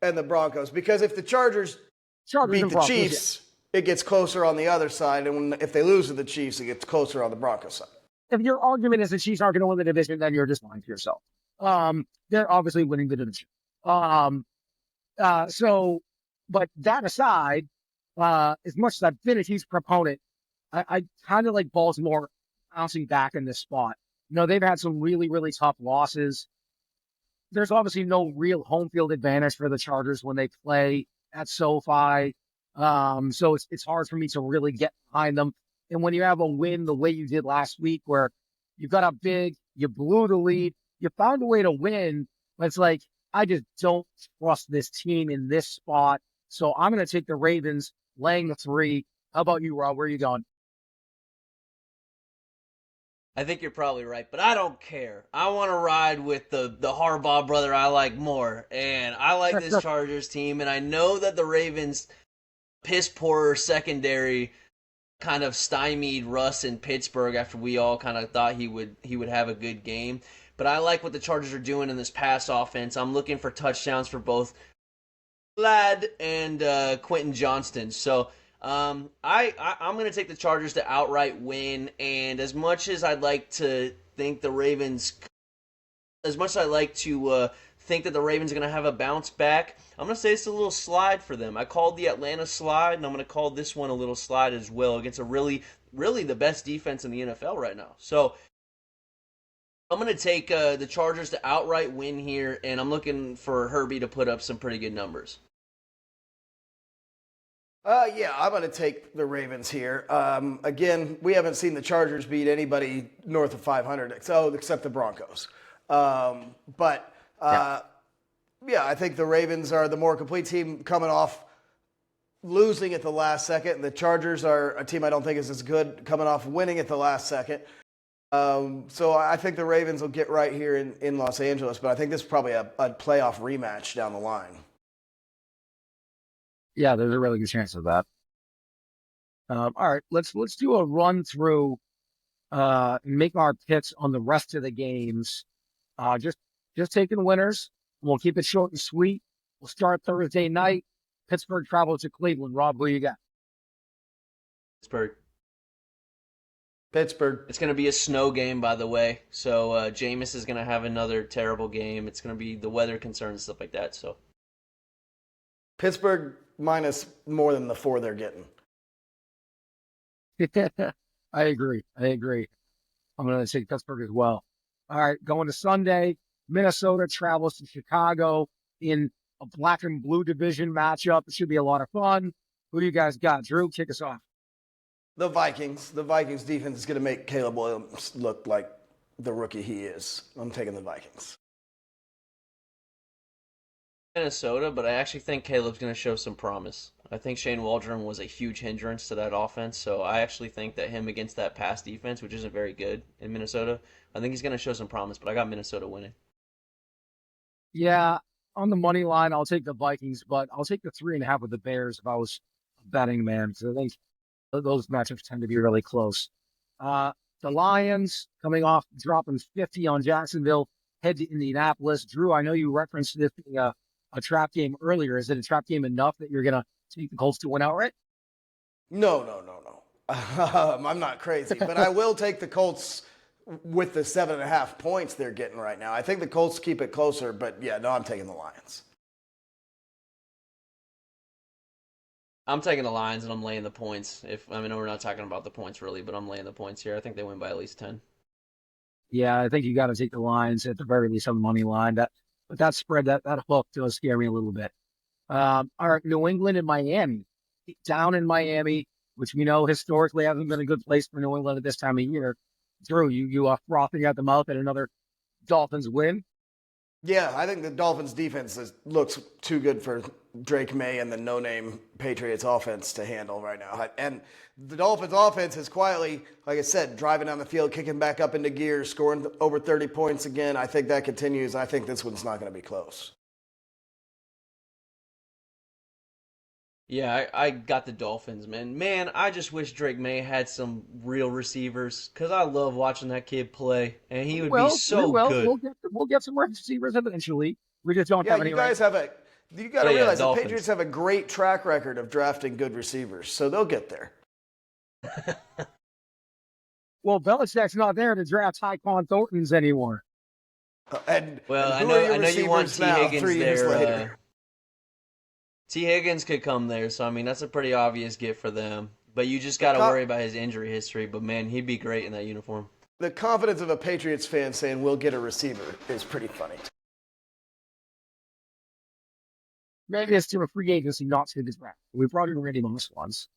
Speaker 2: and the Broncos, because if the Chargers beat the Chiefs, it gets closer on the other side, and if they lose to the Chiefs, it gets closer on the Broncos side.
Speaker 1: If your argument is the Chiefs aren't going to win the division, then you're just lying to yourself. They're obviously winning the division. But that aside, as much as I've been a huge proponent, I kind of like Baltimore bouncing back in this spot. You know, they've had some really, really tough losses. There's obviously no real home field advantage for the Chargers when they play at SoFi. So it's hard for me to really get behind them. And when you have a win the way you did last week, where you got up big, you blew the lead, you found a way to win, but it's like, I just don't trust this team in this spot. So I'm going to take the Ravens laying the 3. How about you, Rob? Where are you going?
Speaker 3: I think you're probably right, but I don't care. I want to ride with the Harbaugh brother I like more, and I like this Chargers team, and I know that the Ravens piss poor secondary kind of stymied Russ in Pittsburgh after we all kind of thought he would have a good game. But I like what the Chargers are doing in this pass offense. I'm looking for touchdowns for both Ladd and Quentin Johnston. So I'm going to take the Chargers to outright win. And as much as I'd like to think the Ravens, as much as I like to think that the Ravens are going to have a bounce back, I'm going to say it's a little slide for them. I called the Atlanta slide, and I'm going to call this one a little slide as well against a really the best defense in the NFL right now. So I'm going to take the Chargers to outright win here, and I'm looking for Herbie to put up some pretty good numbers.
Speaker 2: Yeah, I'm going to take the Ravens here. Again, we haven't seen the Chargers beat anybody north of 500, except the Broncos. Yeah, I think the Ravens are the more complete team coming off losing at the last second. And the Chargers are a team I don't think is as good coming off winning at the last second. So I think the Ravens will get right here in Los Angeles, but I think this is probably a playoff rematch down the line.
Speaker 1: Yeah, there's a really good chance of that. All right, let's do a run through, make our picks on the rest of the games. Just taking winners. We'll keep it short and sweet. We'll start Thursday night. Pittsburgh travels to Cleveland. Rob, who you got?
Speaker 3: Pittsburgh. It's going to be a snow game, by the way. So Jameis is going to have another terrible game. It's going to be the weather concerns and stuff like that. So
Speaker 2: Pittsburgh minus more than the 4 they're getting.
Speaker 1: I agree. I'm going to take Pittsburgh as well. All right, going to Sunday. Minnesota travels to Chicago in a black and blue division matchup. It should be a lot of fun. Who do you guys got? Drew, kick us off.
Speaker 2: The Vikings. The Vikings defense is going to make Caleb Williams look like the rookie he is. I'm taking the Vikings.
Speaker 3: Minnesota, but I actually think Caleb's going to show some promise. I think Shane Waldron was a huge hindrance to that offense, so I actually think that him against that pass defense, which isn't very good in Minnesota, I think he's going to show some promise, but I got Minnesota winning.
Speaker 1: Yeah, on the money line, I'll take the Vikings, but I'll take the 3.5 with the Bears if I was a betting man, because I think those matchups tend to be really close. The Lions coming off dropping 50 on Jacksonville, head to Indianapolis. Drew, I know you referenced this being a trap game earlier. Is it a trap game enough that you're going to take the Colts to win outright?
Speaker 2: No. I'm not crazy, but I will take the Colts with the 7.5 points they're getting right now. I think the Colts keep it closer, but yeah, no, I'm taking the Lions.
Speaker 3: I'm taking the Lions and I'm laying the points. I know we're not talking about the points really, but I'm laying the points here. I think they win by at least 10.
Speaker 1: Yeah, I think you got to take the Lions at the very least on the money line. But that spread, that hook does scare me a little bit. All right, New England and Miami. Down in Miami, which we know historically hasn't been a good place for New England at this time of year. Drew, you are frothing at the mouth at another Dolphins win.
Speaker 2: Yeah, I think the Dolphins defense looks too good for Drake May and the no-name Patriots offense to handle right now. And the Dolphins offense is quietly, like I said, driving down the field, kicking back up into gear, scoring over 30 points again. I think that continues. I think this one's not going to be close.
Speaker 3: Yeah, I got the Dolphins, man. Man, I just wish Drake May had some real receivers because I love watching that kid play, and he would be so good.
Speaker 1: We'll get some receivers eventually. We just don't
Speaker 2: Yeah,
Speaker 1: have any.
Speaker 2: You guys have you got to realize the
Speaker 3: Dolphins.
Speaker 2: Patriots have a great track record of drafting good receivers, so they'll get there.
Speaker 1: Well, Belichick's not there to draft Tyquan Thorntons anymore.
Speaker 2: And
Speaker 3: I
Speaker 2: who are your
Speaker 3: know you want
Speaker 2: receivers
Speaker 3: T.
Speaker 2: now,
Speaker 3: Higgins
Speaker 2: 3 years
Speaker 3: there.
Speaker 2: later?
Speaker 3: T. Higgins could come there, so I mean that's a pretty obvious get for them. But you just got to worry about his injury history. But man, he'd be great in that uniform.
Speaker 2: The confidence of a Patriots fan saying we'll get a receiver is pretty funny.
Speaker 1: Maybe it's to a free agency, not to the draft. We've probably already lost once.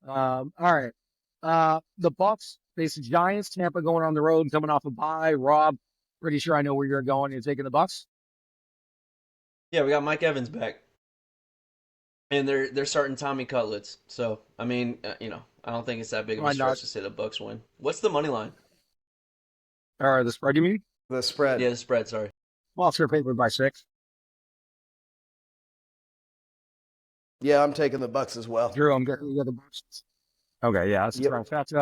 Speaker 1: All right. The Bucs face the Giants. Tampa going on the road and coming off a bye. Rob, pretty sure I know where you're going. You're taking the Bucs?
Speaker 3: Yeah, we got Mike Evans back. And they're starting Tommy Cutlets. So, I mean, I don't think it's that big of a stretch to say the Bucs win. What's the money line?
Speaker 1: Or the spread, you mean?
Speaker 2: The spread.
Speaker 3: Yeah, the spread, sorry.
Speaker 1: Well, it's favored by 6.
Speaker 2: Yeah, I'm taking the Bucs as well.
Speaker 1: Drew, I'm getting the Bucs. Okay, yeah, that's right. That's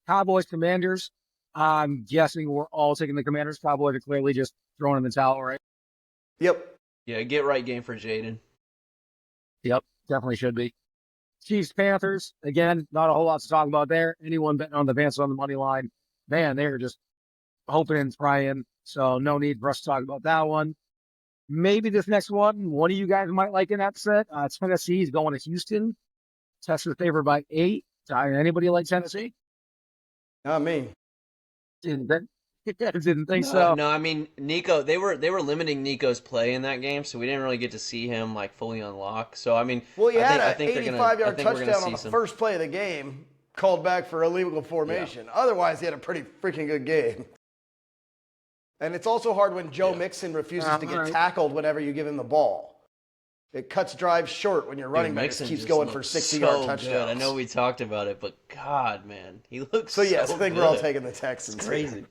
Speaker 1: Cowboys, Commanders. I'm guessing we're all taking the Commanders. Cowboys are clearly just throwing in the towel, right?
Speaker 2: Yep.
Speaker 3: Yeah, get right game for Jaden.
Speaker 1: Yep, definitely should be. Chiefs, Panthers. Again, not a whole lot to talk about there. Anyone betting on the Panthers on the money line, man, they're just hoping and praying. So no need for us to talk about that one. Maybe this next one of you guys might like in that set. Tennessee is going to Houston. Texas favored by 8. Anybody like Tennessee?
Speaker 2: Not me.
Speaker 1: Didn't think so.
Speaker 3: No, I mean Nico. They were limiting Nico's play in that game, so we didn't really get to see him like fully unlock. So I mean,
Speaker 2: well, he had
Speaker 3: an
Speaker 2: an 85-yard touchdown on the first play of the game, called back for illegal formation. Yeah. Otherwise, he had a pretty freaking good game. And it's also hard when Joe Mixon refuses to get tackled whenever you give him the ball. It cuts drives short when your running back keeps going for 60-yard touchdowns. Good.
Speaker 3: I know we talked about it, but God, man, he looks so
Speaker 2: yes,
Speaker 3: I
Speaker 2: think
Speaker 3: good.
Speaker 2: We're all taking the Texans.
Speaker 3: It's crazy.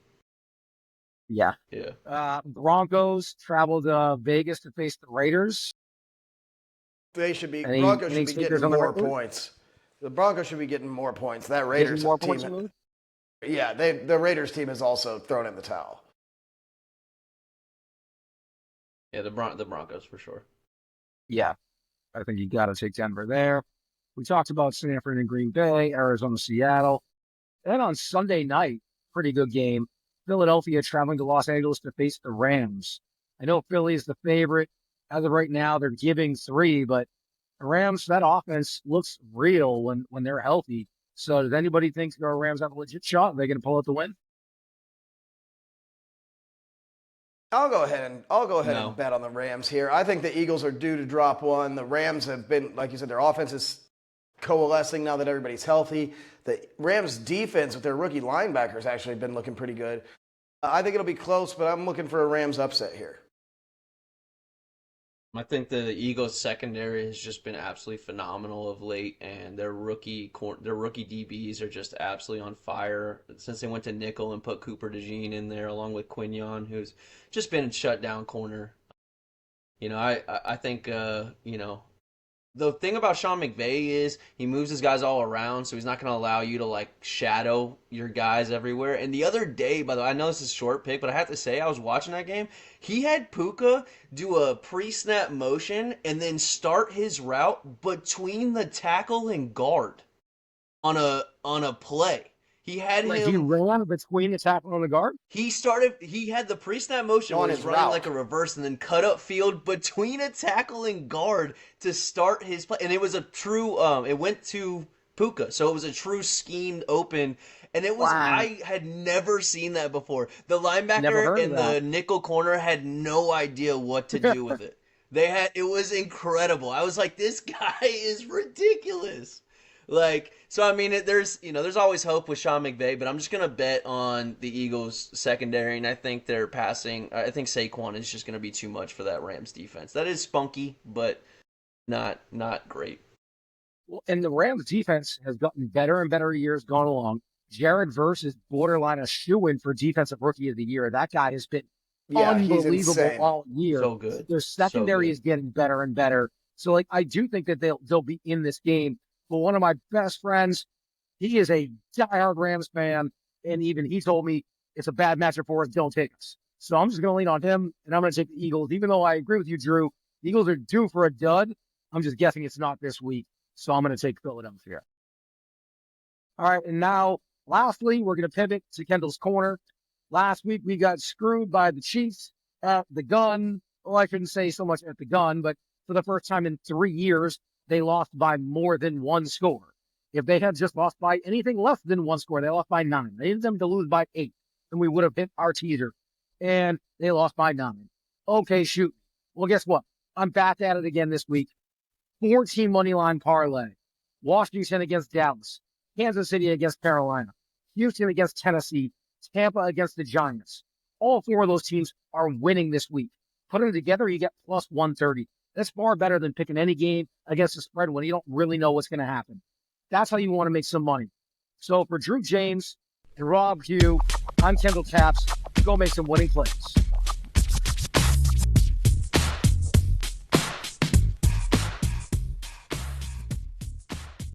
Speaker 1: Yeah. Broncos traveled to Vegas to face the Raiders.
Speaker 2: Broncos should be getting more points. The Broncos should be getting more points. That Raiders
Speaker 1: more
Speaker 2: team.
Speaker 1: Points
Speaker 2: yeah, the Raiders team has also thrown in the towel.
Speaker 3: Yeah, the Broncos for sure.
Speaker 1: Yeah, I think you got to take Denver there. We talked about Stanford and Green Bay, Arizona, Seattle. And on Sunday night, pretty good game. Philadelphia traveling to Los Angeles to face the Rams. I know Philly is the favorite. As of right now, they're giving 3, but the Rams, that offense looks real when they're healthy. So does anybody think the Rams have a legit shot? Are they going to pull out the win?
Speaker 2: I'll go ahead and bet on the Rams here. I think the Eagles are due to drop one. The Rams have been, like you said, their offense is coalescing now that everybody's healthy. The Rams defense with their rookie linebackers actually been looking pretty good. I think it'll be close, but I'm looking for a Rams upset here.
Speaker 3: I think the Eagles secondary has just been absolutely phenomenal of late, and their rookie DBs are just absolutely on fire since they went to nickel and put Cooper DeJean in there along with Quinion, who's just been shut down corner. I think the thing about Sean McVay is he moves his guys all around, so he's not going to allow you to like shadow your guys everywhere. And the other day, by the way, I know this is a short pick, but I have to say I was watching that game. He had Puka do a pre-snap motion and then start his route between the tackle and guard on a play. He had
Speaker 1: Like
Speaker 3: him.
Speaker 1: he ran between the tackle and the guard.
Speaker 3: He had the pre-snap motion where he's running like a reverse and then cut up field between a tackle and guard to start his play. And it was a true, it went to Puka. So it was a true schemed open. And it was, wow. I had never seen that before. The linebacker and the nickel corner had no idea what to do with it. It was incredible. I was like, this guy is ridiculous. So I mean, there's always hope with Sean McVay, but I'm just gonna bet on the Eagles secondary, and I think they're passing. I think Saquon is just gonna be too much for that Rams defense. That is spunky, but not great.
Speaker 1: Well, and the Rams defense has gotten better and better years gone along. Jared Verse is borderline a shoo-in for defensive rookie of the year. That guy has been unbelievable all year.
Speaker 3: So good.
Speaker 1: Their secondary is getting better and better. So I do think that they'll be in this game. But one of my best friends, he is a diehard Rams fan, and even he told me it's a bad matchup for us. Don't take us. So I'm just going to lean on him, and I'm going to take the Eagles. Even though I agree with you, Drew, the Eagles are due for a dud. I'm just guessing it's not this week, so I'm going to take Philadelphia. All right, and now, lastly, we're going to pivot to Kendall's Corner. Last week, we got screwed by the Chiefs at the gun. Well, I shouldn't say so much at the gun, but for the first time in 3 years, they lost by more than one score. If they had just lost by anything less than one score, they lost by 9. They needed them to lose by 8, and we would have hit our teaser. And they lost by 9. Okay, shoot. Well, guess what? I'm back at it again this week. 14 money line parlay. Washington against Dallas. Kansas City against Carolina. Houston against Tennessee. Tampa against the Giants. All 4 of those teams are winning this week. Put them together, you get plus 130. That's far better than picking any game against the spread when you don't really know what's going to happen. That's how you want to make some money. So for Drew James and Robb Hue, I'm Kendall Capps. Go make some winning plays.